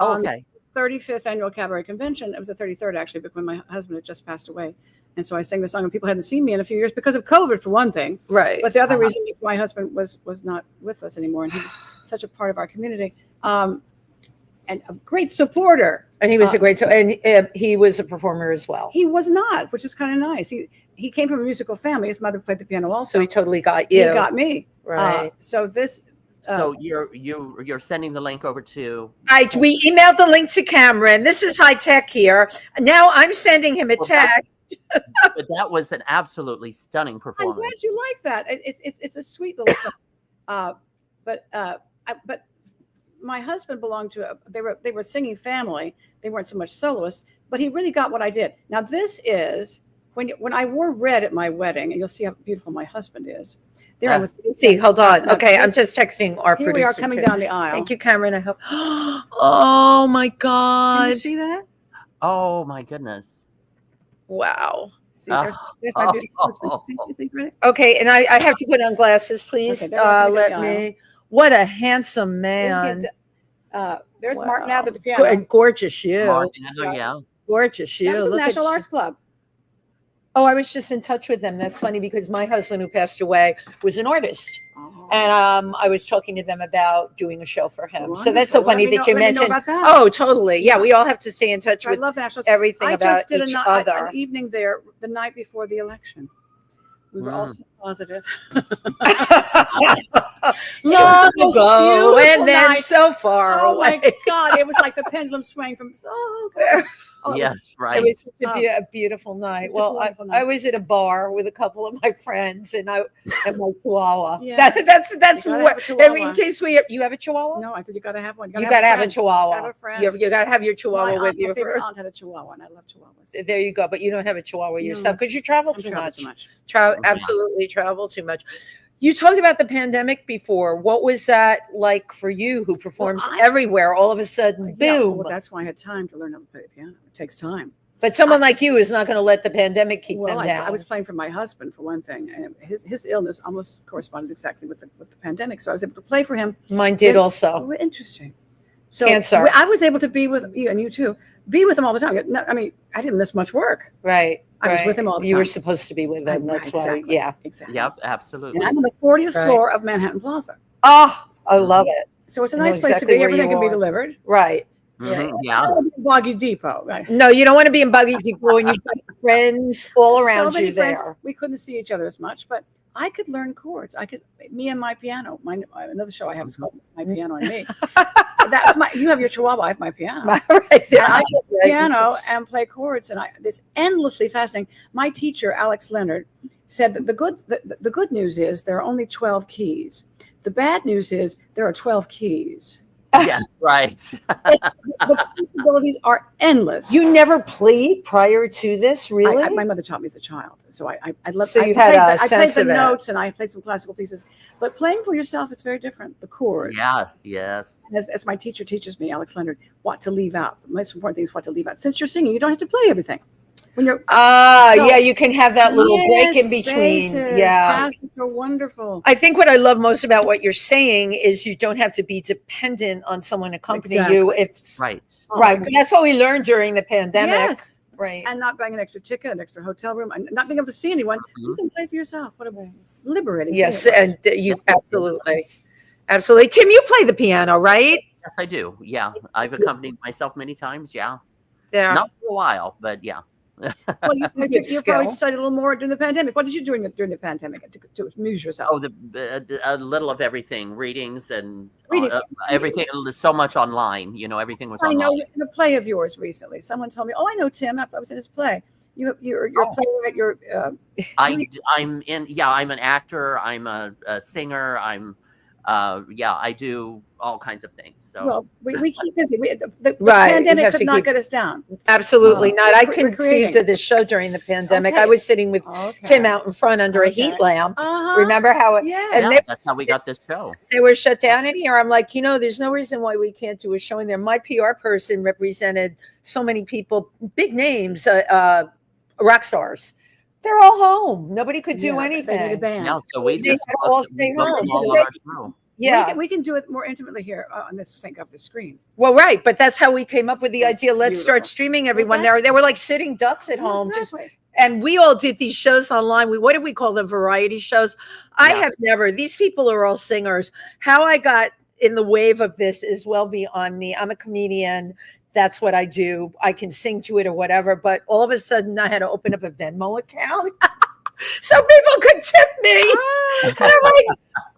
Okay. 35th annual cabaret convention. It was the 33rd actually, but when my husband had just passed away. And so I sang the song and people hadn't seen me in a few years because of COVID for one thing. Right. But the other reason my husband was not with us anymore. And he's such a part of our community. And a great supporter. And he was a great, and he was a performer as well. He was not, which is kind of nice. He came from a musical family. His mother played the piano also. So he totally got you. He got me. Right. So this. So you're sending the link over to. We emailed the link to Cameron. This is high tech here. Now I'm sending him a text. But that was an absolutely stunning performance. I'm glad you like that. It's a sweet little song. But my husband belonged to they were singing family. They weren't so much soloists, but he really got what I did. Now this is when I wore red at my wedding, and you'll see how beautiful my husband is. There I was. See, hold on. Okay, I'm just texting our Here producer. we are coming down the aisle. Thank you, Cameron. I hope. Oh my God! Can you see that? Oh my goodness! Wow. See, there's my beautiful husband. You think, right? Okay, and I have to put on glasses, please. Okay, let me. What a handsome man. There's Martin out at the piano. And gorgeous you. Yeah. Gorgeous you. That was the Look at National you. Arts Club. Oh, I was just in touch with them. That's funny because my husband, who passed away, was an artist, and I was talking to them about doing a show for him. Wonderful. So that's so funny that you mentioned. About that. Oh, totally. Yeah, we all have to stay in touch I with love the National everything I about just did each other. an evening there the night before the election. We were all so positive. Long the most ago, and then night. so far Oh away. my God! It was like the pendulum swaying from. God. Oh, Yes, right. It was such a beautiful night. It's a Well, wonderful night. I was at a bar with a couple of my friends, and my chihuahua. Yeah. That's You gotta what. have a chihuahua. In case you have a chihuahua. No, I said you got to have one. You gotta have a friend. chihuahua. Have a friend. You got to have your chihuahua with you. My favorite For, aunt had a chihuahua, and I love chihuahuas. there you go. But you don't have a chihuahua No. yourself because you travel I too travel much. too much. Absolutely travel too much. You talked about the pandemic before. What was that like for you, who performs everywhere? All of a sudden, Yeah, boom. well, that's why I had time to learn how to play the piano. It takes time. But someone like you is not going to let the pandemic keep Well, them down. I was playing for my husband for one thing, and his illness almost corresponded exactly with the pandemic. So I was able to play for him. Mine did And- also. Oh, interesting. So Cancer. I was able to be with you, and you too, be with him all the time. No, I mean, I didn't miss much work. Right. I was with him all the You were time. supposed to be with him. That's Exactly. why. Yeah. Exactly. Yep, absolutely. And I'm on the 40th Right. floor of Manhattan Plaza. Oh, I love it. So it's a I know nice place exactly to be. where Everything you can be are. delivered. Right. Yeah. Boggy Depot. Right. No, you don't want to be in Buggy Depot and you've got friends all around so many you friends. there. We couldn't see each other as much, but I could learn chords. Me and my piano. Another show I have is called My Piano and Me. That's you have your chihuahua, I have my piano. Right. And I play piano and play chords, and this endlessly fascinating. My teacher, Alex Leonard, said that the good news is there are only 12 keys. The bad news is there are 12 keys. Yes, right. The possibilities are endless. You never played prior to this, really? My mother taught me as a child, so I love. So I you had played a I played sense the of it. notes, and I played some classical pieces. But playing for yourself is very different. The chords. Yes. As my teacher teaches me, Alex Leonard, what to leave out. The most important thing is what to leave out. Since you're singing, you don't have to play everything. When you're yeah, you can have that little break in between. Spaces, Yeah. tacits are wonderful. I think what I love most about what you're saying is you don't have to be dependent on someone accompanying you. If Right. Right. That's what we learned during the pandemic. Yes. Right. And not buying an extra ticket, an extra hotel room, and not being able to see anyone. You can play for yourself. What a liberating. Yes, thing it was. and you absolutely. Tim, you play the piano, right? Yes, I do. Yeah. I've accompanied myself many times. Yeah. Yeah. Not for a while, but yeah. Well, you probably studied a little more during the pandemic. What did you do during the pandemic to amuse yourself? Oh, a little of everything, readings and Readings. everything. So much online. Everything was I online. noticed in a play of yours recently. Someone told me, "Oh, I know Tim. I was in his play." You're a playwright. You're I'm an actor. I'm a singer. I do all kinds of things. So well, we keep busy. The Right, you pandemic have could to not keep- get us down. Absolutely not. I we're conceived creating. of this show during the pandemic. Okay. I was sitting with Okay. Tim out in front under a heat lamp. Uh-huh. Remember how? Yeah. And yeah, that's how we got this show. they were shut down in here. I'm like, there's no reason why we can't do a show in there. My PR person represented so many people, big names, rock stars. They're all home. Nobody could do They need a anything. band. Yeah, so we They just had all stay booked home. them all on our show. Yeah. We can do it more intimately here on this thing of the screen. Well, right. But that's how we came up with the That's idea. Let's start beautiful. streaming everyone that's- there. They were like sitting ducks at home. Exactly. And we all did these shows online. What did we call them? Variety shows. I Yeah. have never. These people are all singers. How I got in the wave of this is well beyond me. I'm a comedian. That's what I do. I can sing to it or whatever. But all of a sudden, I had to open up a Venmo account so people could tip me. And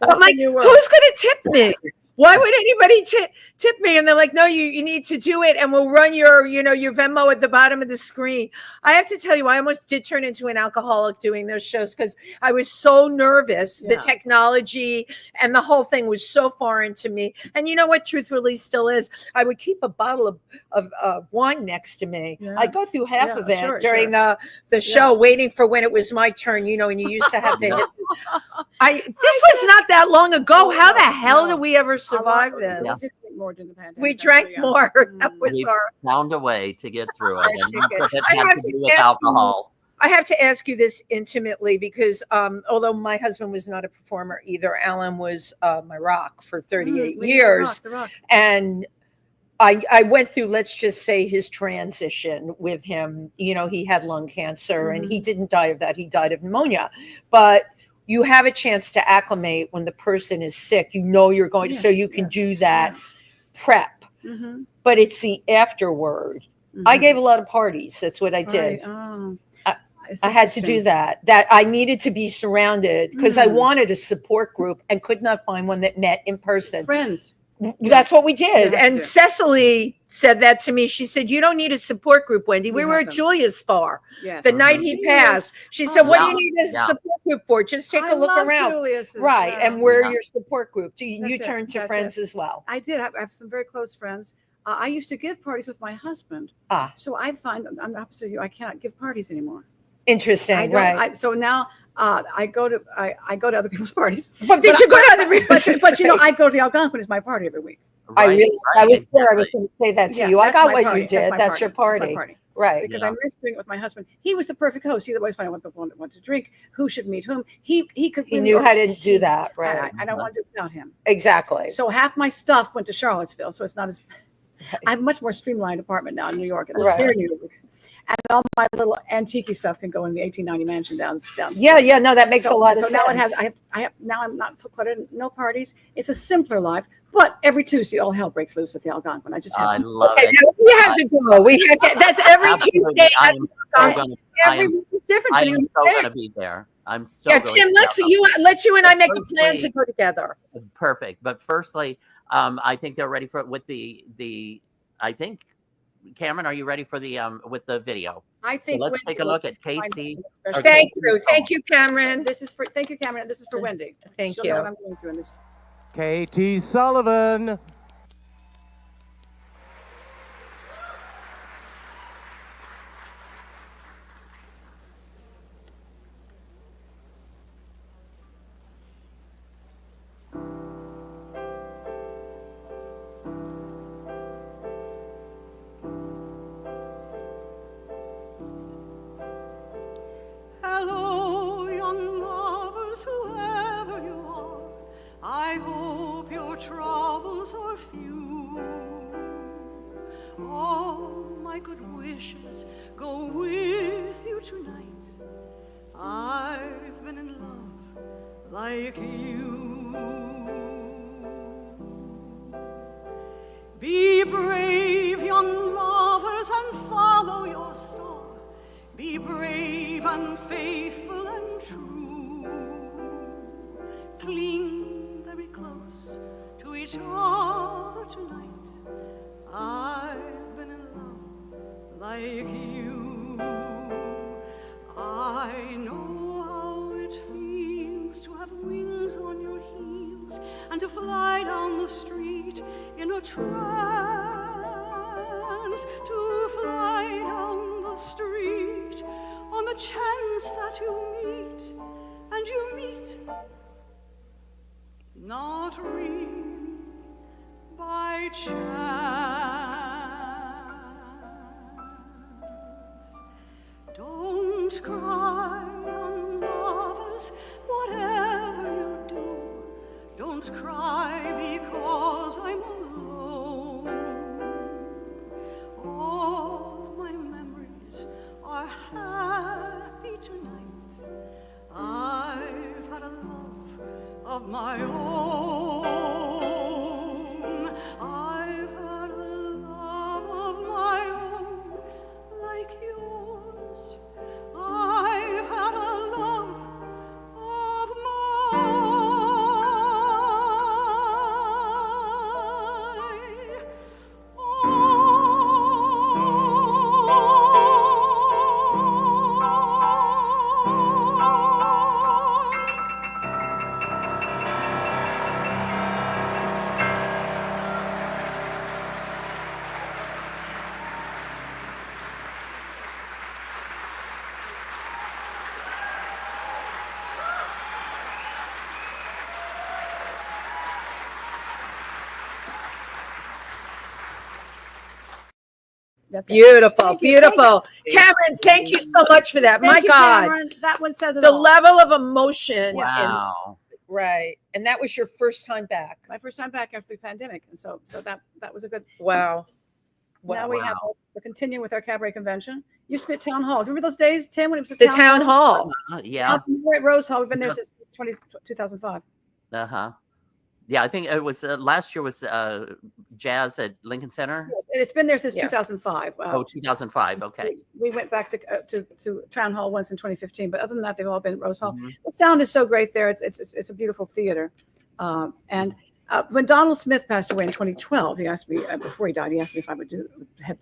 I'm like, the new who's world. going to tip me? Why would anybody tip me? And they're like, no, you need to do it, and we'll run your Venmo at the bottom of the screen. I have to tell you, I almost did turn into an alcoholic doing those shows because I was so nervous. Yeah. The technology and the whole thing was so foreign to me. And you know what? Truthfully, still is. I would keep a bottle of wine next to me. Yeah. I'd go through half Yeah, of it sure, during sure. the show, waiting for when it was my turn. And you used to have to. This was not that long ago. How the hell did we ever survive this? We did drink more during the pandemic. We than drank we, more. That was We've our. found a way to get through it. I And think most of it I had have to to do with ask you- alcohol. I have to ask you this intimately because although my husband was not a performer either, Alan was my rock for 38 years. The rock. And I went through, let's just say, his transition with him. He had lung cancer and he didn't die of that. He died of pneumonia. But you have a chance to acclimate when the person is sick. You're going, so you can do that prep. Mm-hmm. But it's the afterward. I gave a lot of parties. That's what I did. I had to do that I needed to be surrounded because I wanted a support group and could not find one that met in person. Friends. That's what we did. You have And to. Cecily said that to me. She said, you don't need a support group, Wendy. We We were have at them. Julia's spa Yes. the night he Julius. passed. She said, what do you need a Yeah. support group for? Just take I a look love around. Julius's, Right. yeah. And we're Yeah. your support group. You That's it. turn to That's friends as well. I did. I have some very close friends. I used to give parties with my husband. Ah. So I find I'm opposite of you. I cannot give parties anymore. Interesting. I don't. Right. So now I go to other people's parties. But did you go to other But I go to the Algonquin. It's my party every week. I Right, really, right, I was there. I was exactly. going to say that to Yeah, you. I that's got my what party. you did. my That's your That's party. my party. Right. Because Yeah. I miss doing it with my husband. He was the perfect host. He always found out what people want to drink, who should meet whom. He could. He knew how to do that. Right. I don't want to do it without him. Exactly. So half my stuff went to Charlottesville. So it's not as. I have a much more streamlined apartment now in New York. It looks Right. very New York. And all my little antique stuff can go in the 1890 mansion down. Yeah. No, that makes a lot of so sense. now it has. I have. Now I'm not so cluttered. No parties. It's a simpler life. But every Tuesday, all hell breaks loose at the Algonquin. I just have. I love Okay, it. now we have to go. We have to, that's every Absolutely. Tuesday. I am so gonna. I Every am, week is different. I depending am on so the day. gonna be there. I'm so. Yeah, going Tim, to let's be you and I make a plan Firstly- to go together. Perfect. But firstly, I think they're ready for it with the. I think, Cameron, are you ready for the with the video? I So think. let's Wendy take a will look at find Casey. it special. Thank you, Cameron. This is for. Thank you, Cameron. This is for Wendy. Thank She'll you. know what I'm going through in this. KT Sullivan. Hello, young lovers, whoever you are. I hope your troubles are few. All my good wishes go with you tonight. I've been in love like you. Be brave, young lovers, and follow your star. Be brave and faithful and true. Cling very close to each other tonight. I've been in love like you. I know how it feels to have wings on your heels and to fly down the street in a trance, to fly down the street on the chance that you meet, and you meet not really by chance. Don't cry, young lovers, whatever you do. Don't cry because I'm alone. All my memories are happy tonight. I've had a love of my own. I've had a love of my own like yours. I've had a love of That's it. Beautiful, Thank you, beautiful. Cameron, thank you so much for that. Thank My you, God, Cameron. That one says it the all. level of emotion. Wow. Right. And that was your first time back. My first time back after the pandemic, and so that was a good. Wow. Now we have Wow. we're continuing with our cabaret convention. Used to be at Town Hall. Do you remember those days, Tim, when it was at The town hall. Yeah. We're at Rose Hall. We've been there since 2005. Uh-huh. Yeah, I think it was last year was jazz at Lincoln Center. Yes, and it's been there since Yeah. 2005. 2005. Okay. We went back to Town Hall once in 2015, but other than that, they've all been at Rose Hall. Mhm. The sound is so great there. It's a beautiful theater. And when Donald Smith passed away in 2012, he asked me before he died. He asked me if I would head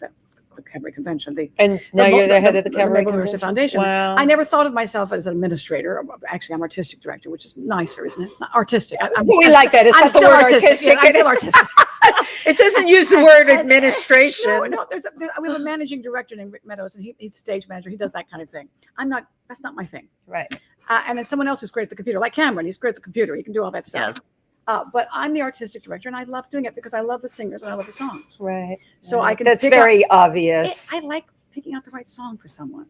the cabaret convention. And now you're the head of the cabaret Convention convention. Foundation. Wow. I never thought of myself as an administrator. Actually, I'm artistic director, which is nicer, isn't it? Not artistic. We like that. It's I'm not the still word artistic. artistic. I'm still artistic. It doesn't use the word administration. No, we have a managing director named Rick Meadows, and he's stage manager. He does that kind of thing. That's not my thing. Right. And then someone else who's great at the computer, like Cameron. He's great at the computer. He can do all that stuff. Yes. But I'm the artistic director, and I love doing it because I love the singers and I love the songs. Right. So I can. That's pick very out, obvious. I like picking out the right song for someone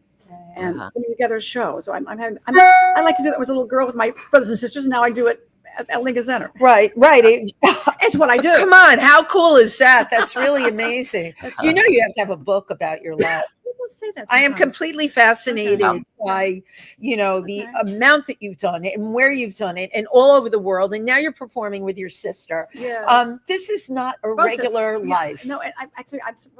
and Uh-huh. putting together a show. So I like to do that. I was a little girl with my brothers and sisters, and now I do it at Lincoln Center. Right. It's what I do. Come on. How cool is that? That's really amazing. You know, you have to have a book about your life. People say that. I am sometimes. completely fascinated Okay. by, the Okay. amount that you've done it and where you've done it and all over the world. And now you're performing with your sister. Yes. This is not a Both of- regular Yeah, life. No,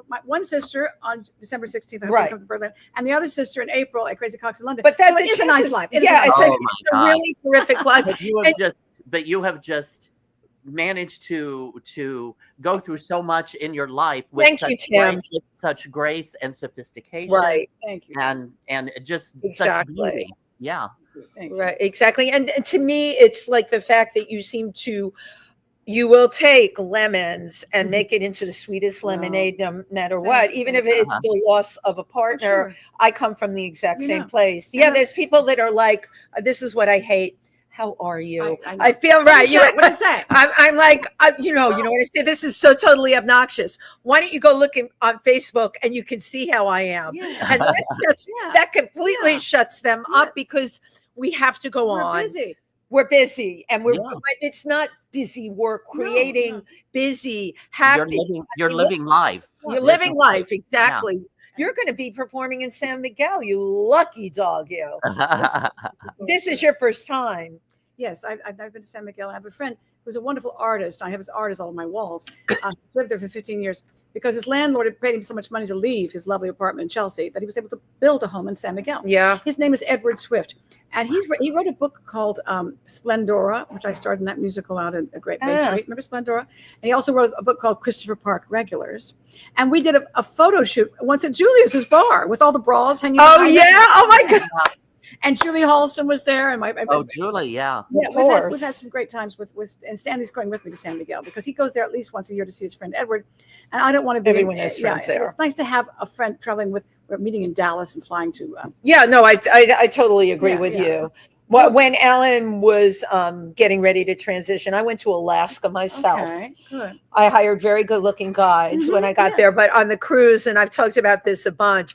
my one sister on December 16th, I hope Right. come to Berlin, and the other sister in April at Crazy Cox in London. But So it's a nice life. It is a Yeah, nice it's, life. Oh a, my it's a God. really terrific life. But you have just managed to go through so much in your life with Thank you, Tim. with such grace and sophistication. Right. Thank you. And just such Exactly. beauty. Yeah. Thank you. Right, exactly. And to me, it's like the fact that you will take lemons and make it into the sweetest lemonade no matter what, even if it's the loss of a partner. Sure. I come from the exact We same know. place. I Yeah, know. there's people that are like, this is what I hate. How are you? I know. I feel right. What do you say? I'm like, you know what I say? This is so totally obnoxious. Why don't you go look on Facebook and you can see how I am? Yeah. And Yeah. that completely Yeah. shuts them Yeah. up because we have to go We're on. busy. We're busy and Yeah. it's not busy work, No, creating no. busy, happy. You're living life. You're This living is- life. Exactly. You're going to be performing in San Miguel. You lucky dog, you. This is your first time. Yes, I've been to San Miguel. I have a friend who's a wonderful artist. I have his art all on my walls. Lived there for 15 years because his landlord had paid him so much money to leave his lovely apartment in Chelsea that he was able to build a home in San Miguel. Yeah. His name is Edward Swift, and he wrote a book called Splendora, which I starred in that musical out at Great Bay Street. Remember Splendora? And he also wrote a book called Christopher Park Regulars. And we did a photo shoot once at Julius's bar with all the bras hanging. Oh, behind yeah. it. Oh, my God. And Julie Halston was there, and Julie, yeah. We've had some great times with and Stanley's going with me to San Miguel because he goes there at least once a year to see his friend Edward, and I don't want to be Everyone has friends there. It's nice to have a friend traveling with. We're meeting in Dallas and flying to. I totally agree with you. When Alan was getting ready to transition, I went to Alaska myself. Okay, good. I hired very good-looking guides when I got there, but on the cruise, and I've talked about this a bunch,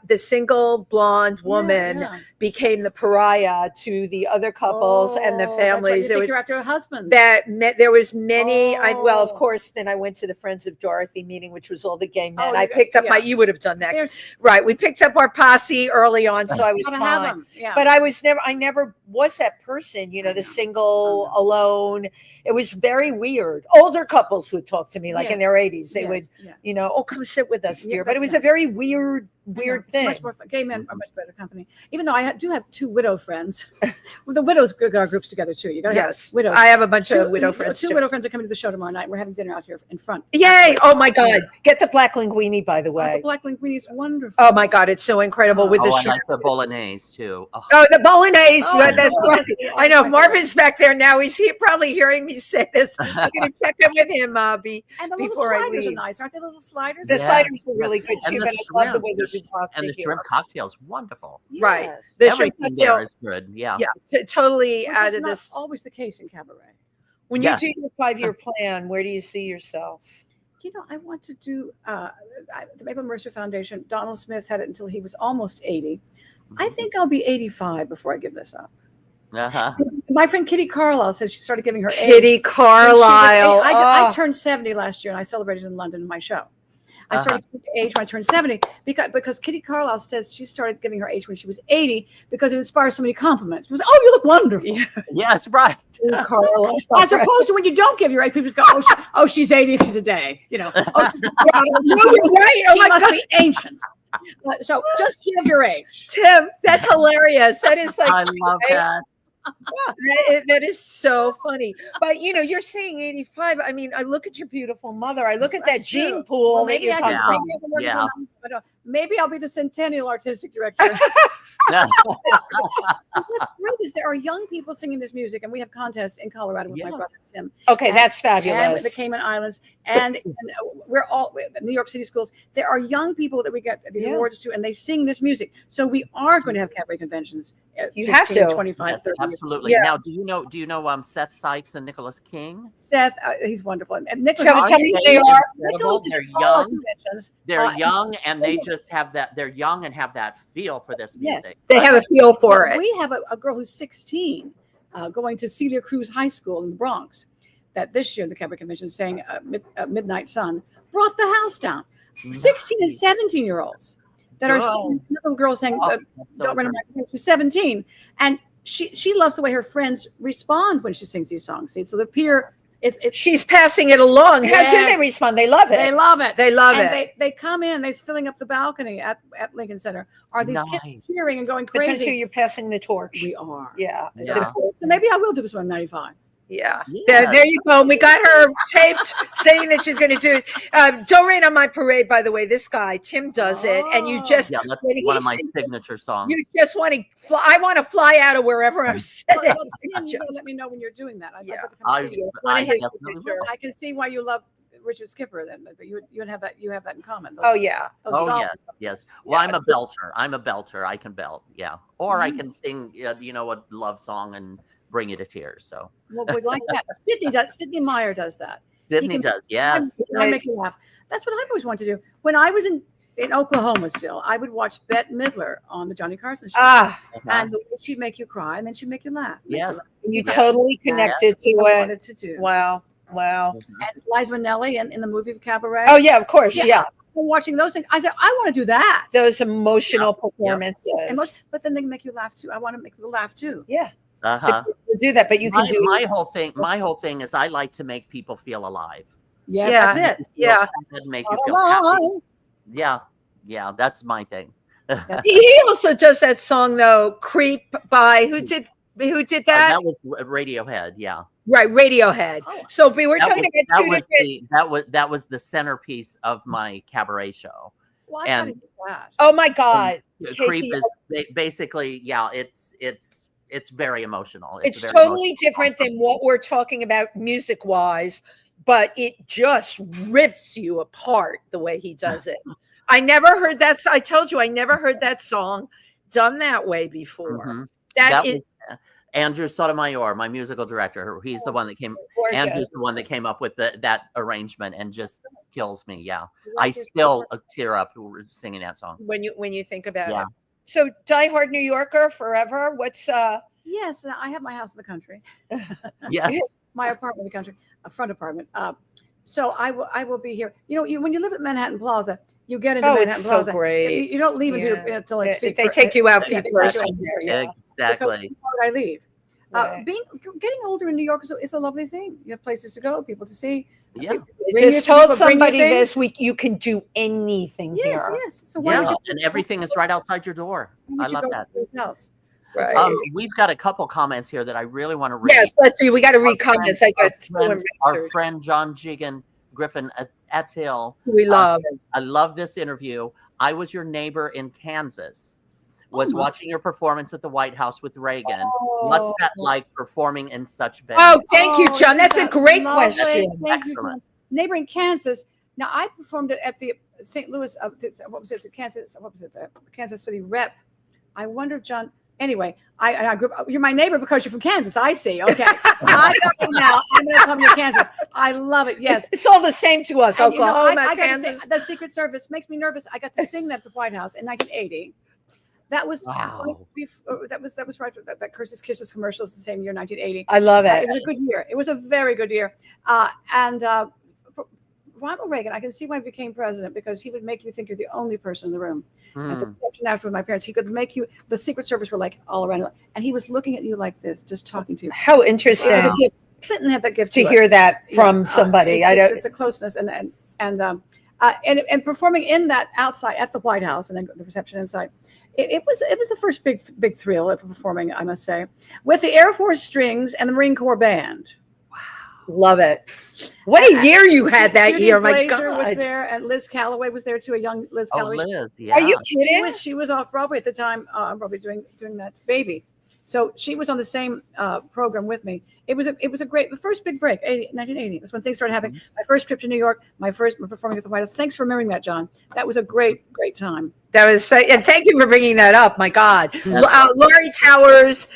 the single blonde woman became the pariah to the other couples and the families. That's right. You're after a husband. There was many. Of course, then I went to the Friends of Dorothy meeting, which was all the gay men. I picked up you would have done that. Right. We picked up our posse early on, so I was fine. But I never was that person, the single, alone. It was very weird. Older couples would talk to me like in their 80s. They would, come sit with us, dear. But it was a very weird thing. Much more fun. Gay men are much better company. Even though I do have 2 widow friends. The widows got our groups together too. You got to have widows. I have a bunch of widow friends. 2 widow friends are coming to the show tomorrow night. We're having dinner out here in front. Yay! Oh my God! Get the black linguine, by the way. The black linguine is wonderful. Oh my God! It's so incredible with the I sugar. like the bolognese too. Oh, the bolognese. That's right. I know Marvin's back there now. He's probably hearing me say this. I'm going to check in with him and the little before I sliders leave. are nice, aren't they? Little sliders. The sliders were really good too. And But I love the way they do pasta and the shrimp cocktail's wonderful. Right. Yes. The shrimp Everything cocktail there is good. Yeah. Yeah. Totally Which out is of not this. always the case in cabaret. When you do your 5-year plan, where do you see yourself? I want to do the Mabel Mercer Foundation. Donald Smith had it until he was almost 80. I think I'll be 85 before I give this up. My friend Kitty Carlisle says she started giving her age. Kitty Carlisle. I turned 70 last year, and I celebrated in London in my show. I started giving age when I turned 70 because Kitty Carlisle says she started giving her age when she was 80 because it inspires so many compliments. People say, "Oh, you look wonderful." Yes, right. As opposed to when you don't give your age, people just go, "Oh, she's 80 if she's a day." She's she must be ancient. So just give your age. Tim, that's hilarious. That is like I love that. That is so funny. But you're saying 85. I mean, I look at your beautiful mother. I look at that gene pool that you come from. Maybe I'll be the Centennial Artistic Director. What's great is there are young people singing this music, and we have contests in Colorado with my brother Tim. Okay, that's fabulous. And with the Cayman Islands, and we're all New York City schools. There are young people that we get these awards to, and they sing this music. So we are going to have cabaret conventions. You have to 25, 30 absolutely. Yeah. Now, do you know Seth Sykes and Nicholas King? Seth, he's wonderful. And Nicholas, tell me they are. They're young. They're young, and they just have that. They're young and have that feel for this music. They have a feel for it. We have a girl who's 16 going to Celia Cruz High School in the Bronx that this year the cabaret convention sang Midnight Sun brought the house down. 16 and 17-year-olds that are little girls saying don't run my she's 17, and she loves the way her friends respond when she sings these songs. So the peer she's passing it along. How do they respond? They love it. They love it. They love it. They come in. They're filling up the balcony at Lincoln Center. Are these kids cheering and going crazy? You're passing the torch. We are. Yeah. So maybe I will do this when I'm 95. Yeah. There you go. We got her taped saying that she's going to do it. Don't Rain on My Parade, by the way. This guy, Tim, does it. And you just... Yeah, that's one of my signature songs. You just want to... I want to fly out of wherever I'm sitting. Tim, you let me know when you're doing that. I can see why you love Richard Skipper then. You would have that. You have that in common. Yes. Well, I'm a belter. I can belt. Yeah. Or I can sing, a love song and bring you to tears. So we like that. Sydney Meyer does that. Sydney does. Yes. I make you laugh. That's what I've always wanted to do. When I was in Oklahoma still, I would watch Bette Midler on the Johnny Carson show. And she'd make you cry and then she'd make you laugh. Yes. You totally connected to it. Wanted to do. Wow. And Liza Minnelli in the movie of Cabaret. Oh yeah, of course. Yeah. Watching those things, I said, I want to do that. Those emotional performances. But then they can make you laugh too. I want to make people laugh too. Yeah. To do that, but you can do my whole thing is I like to make people feel alive. Yeah, that's it. Yeah. Make you feel happy. Yeah, that's my thing. He also does that song though, "Creep" by who did that? That was Radiohead. Yeah. Right, Radiohead. So we were talking about two different. That was the centerpiece of my cabaret show. Well, and oh my God, Creep is basically, yeah, it's very emotional. It's very totally emotional. different than what we're talking about music wise, but it just rips you apart the way he does it. I never heard that. I told you I never heard that song done that way before. Mm-hmm. That is Andrew Sotomayor, my musical director. He's the one that came. gorgeous. Andrew's the one that came up with that arrangement, and just kills me. Yeah, I still tear up singing that song when you think about it. So, Die Hard New Yorker forever. What's Yes, I have my house in the country. Yes, My apartment in the country, a front apartment. So I will be here. You know, when you live at Manhattan Plaza, you get into Manhattan it's Plaza. so great. You don't leave until it's feet They first. take you out feet first. exactly. I leave. Right. Getting older in New York is a lovely thing. You have places to go, people to see. Yeah. I just told somebody this week you can do anything Yes, here. yes. So why would you? And everything is right outside your door. I love that. House? Right. We've got a couple comments here that I really want to read. Yes, let's see. We got to read comments. I got our friend John Jigan Griffin Attil. We love. I love this interview. I was your neighbor in Kansas. Was watching your performance at the White House with Reagan. What's that like performing in such venues? Oh, thank you, John. That's a great question. Excellent. Neighbor in Kansas. Now I performed at the St. Louis. What was it? The Kansas. What was it? The Kansas City Rep. I wonder, John. Anyway, I grew up. You're my neighbor because you're from Kansas. I see. Okay, I know now. I'm going to come to Kansas. I love it. Yes, It's all the same to us. and, Oklahoma, I got to Kansas. sing, the Secret Service makes me nervous. I got to sing that at the White House in 1980. That was that was right. That Curses Kisses commercials the same year, 1980. I love it. It was a good year. It was a very good year. Ronald Reagan, I can see why he became president, because he would make you think you're the only person in the room. And for protection after with my parents, he could make you. The Secret Service were like all around, and he was looking at you like this, just talking to you. How interesting It was a gift. Clinton had that gift to hear that from somebody. It's a closeness and performing in that outside at the White House and then the reception inside. It was the first big thrill of performing, I must say, with the Air Force Strings and the Marine Corps Band. Love it. What a year you had that Judy year. My Glazer God. was there, and Liz Calloway was there too, a young Liz Calloway. Liz, yeah. Are you kidding? She was off Broadway at the time, probably doing that Baby. So she was on the same program with me. It was a great, the first big break, 1980. That's when things started happening. My first trip to New York, my first performing at the White House. Thanks for remembering that, John. That was a great time. That was and thank you for bringing that up. My God, Lori Towers.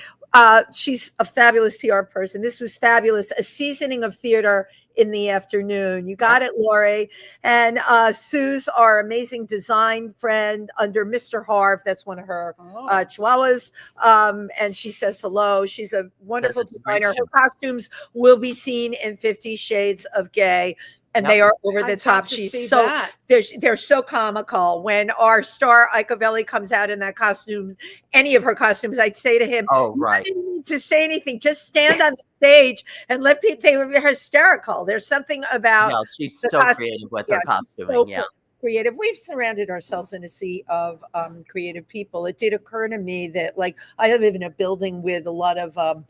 She's a fabulous PR person. This was fabulous. A seasoning of theater in the afternoon. You got it, Lori. And Sue's our amazing design friend under Mr. Harv. That's one of her chihuahuas. And she says hello. She's a wonderful designer. Her costumes will be seen in 50 Shades of Gay. And they are over the top. She's so they're so comical. When our star Icovelli comes out in that costume, any of her costumes, I'd say to him, "Oh, right, you don't need to say anything. Just stand on the stage and let people." They're hysterical. There's something about. No, she's so creative with her costuming. So creative. We've surrounded ourselves in a sea of creative people. It did occur to me that, like, I live in a building with a lot of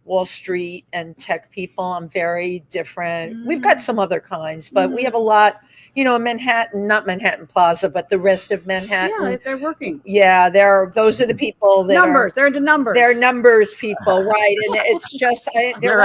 Wall Street and tech people. I'm very different. We've got some other kinds, but we have a lot, Manhattan, not Manhattan Plaza, but the rest of Manhattan. Yeah, they're working. Yeah, those are the people that they're into numbers. They're numbers people, right? And it's just they're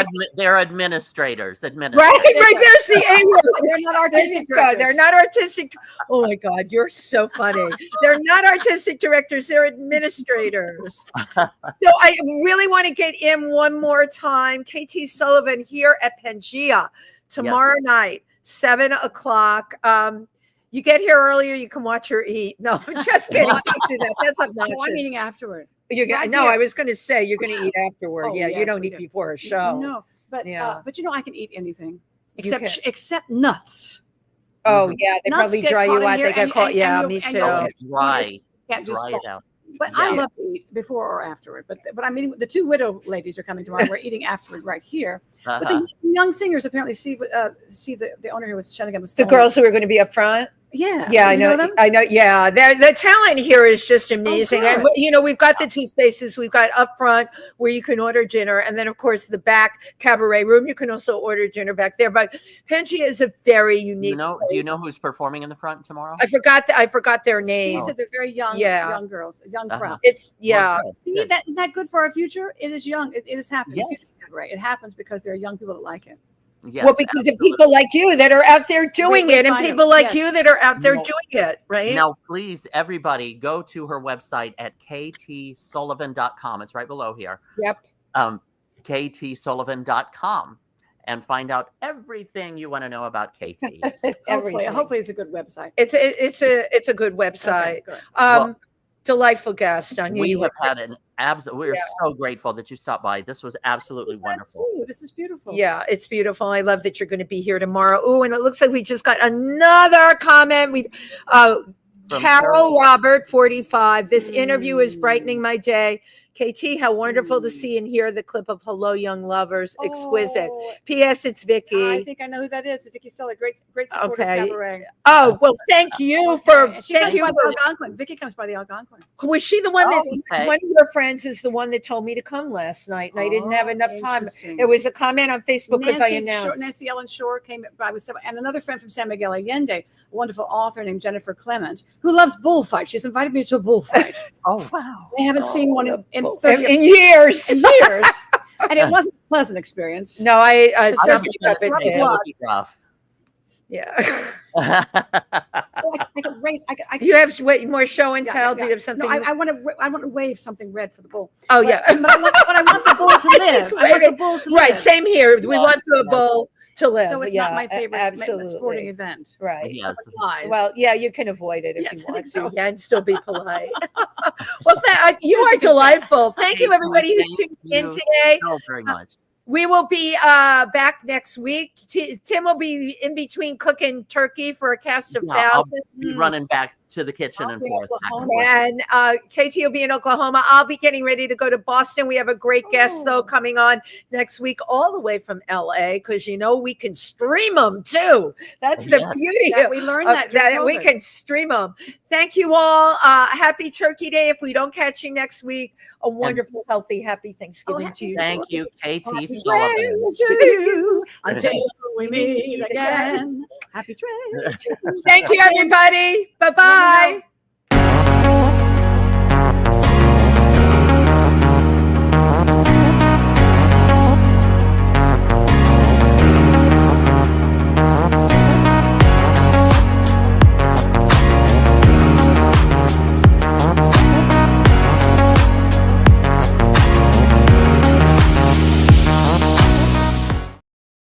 administrators. Right. There's the A word. They're not artistic directors. They're not artistic. Oh my God, you're so funny. They're not artistic directors. They're administrators. So I really want to get in one more time. KT Sullivan here at Pangea tomorrow night, 7:00. You get here earlier, you can watch her eat. No, I'm just kidding. Don't do that. That's obnoxious. I'm eating afterward. I was going to say you're going to eat afterward. You don't eat before a show. No, but I can eat anything except nuts. Oh yeah, they probably dry you out. They get caught. Yeah, me too. Dry it out. But I love to eat before or afterward. But I mean, the two widow ladies are coming tomorrow. We're eating afterward right here. But the young singers apparently see the owner here was Shanigan was the girls who are going to be up front. Yeah. Yeah, I You know. them? I know. Yeah, the talent here is just amazing. And good. you know, we've got the two spaces. We've got up front where you can order dinner, and then of course the back cabaret room. You can also order dinner back there. But Pangea is a very unique. Do you know who's performing in the front tomorrow? I forgot their name. Steve said they're very young, Yeah. young girls, a young crowd. It's yeah. Well, See, isn't that good for our future? It is young. It is happening. Yes. The future's cabaret. It happens because there are young people that like it. Yes, Well, because of absolutely. people like you that are out there doing we it, and find people them, like yes. you that are out there No. doing it, right? Now, please, everybody, go to her website at ktsullivan.com. It's right below here. Yep. ktsullivan.com and find out everything you want to know about KT. Hopefully it's a good website. It's a good website. Okay, good. Well, Delightful guest. I knew We you have had an we're so grateful that you stopped by. This was absolutely wonderful. Ooh, this is beautiful. Yeah, it's beautiful. I love that you're going to be here tomorrow. Oh, and it looks like we just got another comment. From Carol Robert, 45. This interview is brightening my day. KT, how wonderful to see and hear the clip of Hello Young Lovers. Exquisite. Oh, P.S. It's Vicky. I think I know who that is. Vicky Stella, great support Okay. of cabaret. Oh, well, thank you for And she thank comes you by for the Algonquin. Vicky comes by the Algonquin. was she the one that okay. one of your friends is the one that told me to come last night and I didn't have enough time. Interesting. It was a comment on Facebook because I announced. Nancy Ellen Shore came by with several, and another friend from San Miguel Allende, a wonderful author named Jennifer Clement, who loves bullfights. She's invited me to a bullfight. Oh, wow. I haven't seen one in 30 in years. years, and it wasn't a pleasant experience. No, I Especially certainly love it the too. blood. Rough. Yeah. I could raise. I could. You have more show and Yeah, tell. yeah, Do you yeah. have something? No, I want to wave something red for the bull. Oh But- yeah. but I want the bull to live. Just I want the waving. bull to Right. live. Same here. We Yes, want the yes. bull to live. So it's yeah, not my favorite absolutely. sporting event. Right. Yes. Lies. Well, yeah, you can avoid it if Yes, you I want think so. to. Yeah, and still be polite. Well, you Yes, are you can say. delightful. Thank you, Thank everybody you. who tuned in Thank today. so very much. We will be back next week. Tim will be in between cooking turkey for a cast of Yeah, I'll thousands. be running back to the kitchen and be in forth. back and Oklahoma. forth. And KT will be in Oklahoma. I'll be getting ready to go to Boston. We have a great guest, though, Oh. coming on next week, all the way from LA, because you know we can stream them too. That's the Yes. beauty Yeah, of we learned of that. during we COVID. can stream them. Thank you all. Happy Turkey Day. If we don't catch you next week, a wonderful, healthy, happy Thanksgiving to you. Thank you, KT Happy Sullivan. trails to you until we meet again. Happy trails. Thank you, everybody. Bye-bye.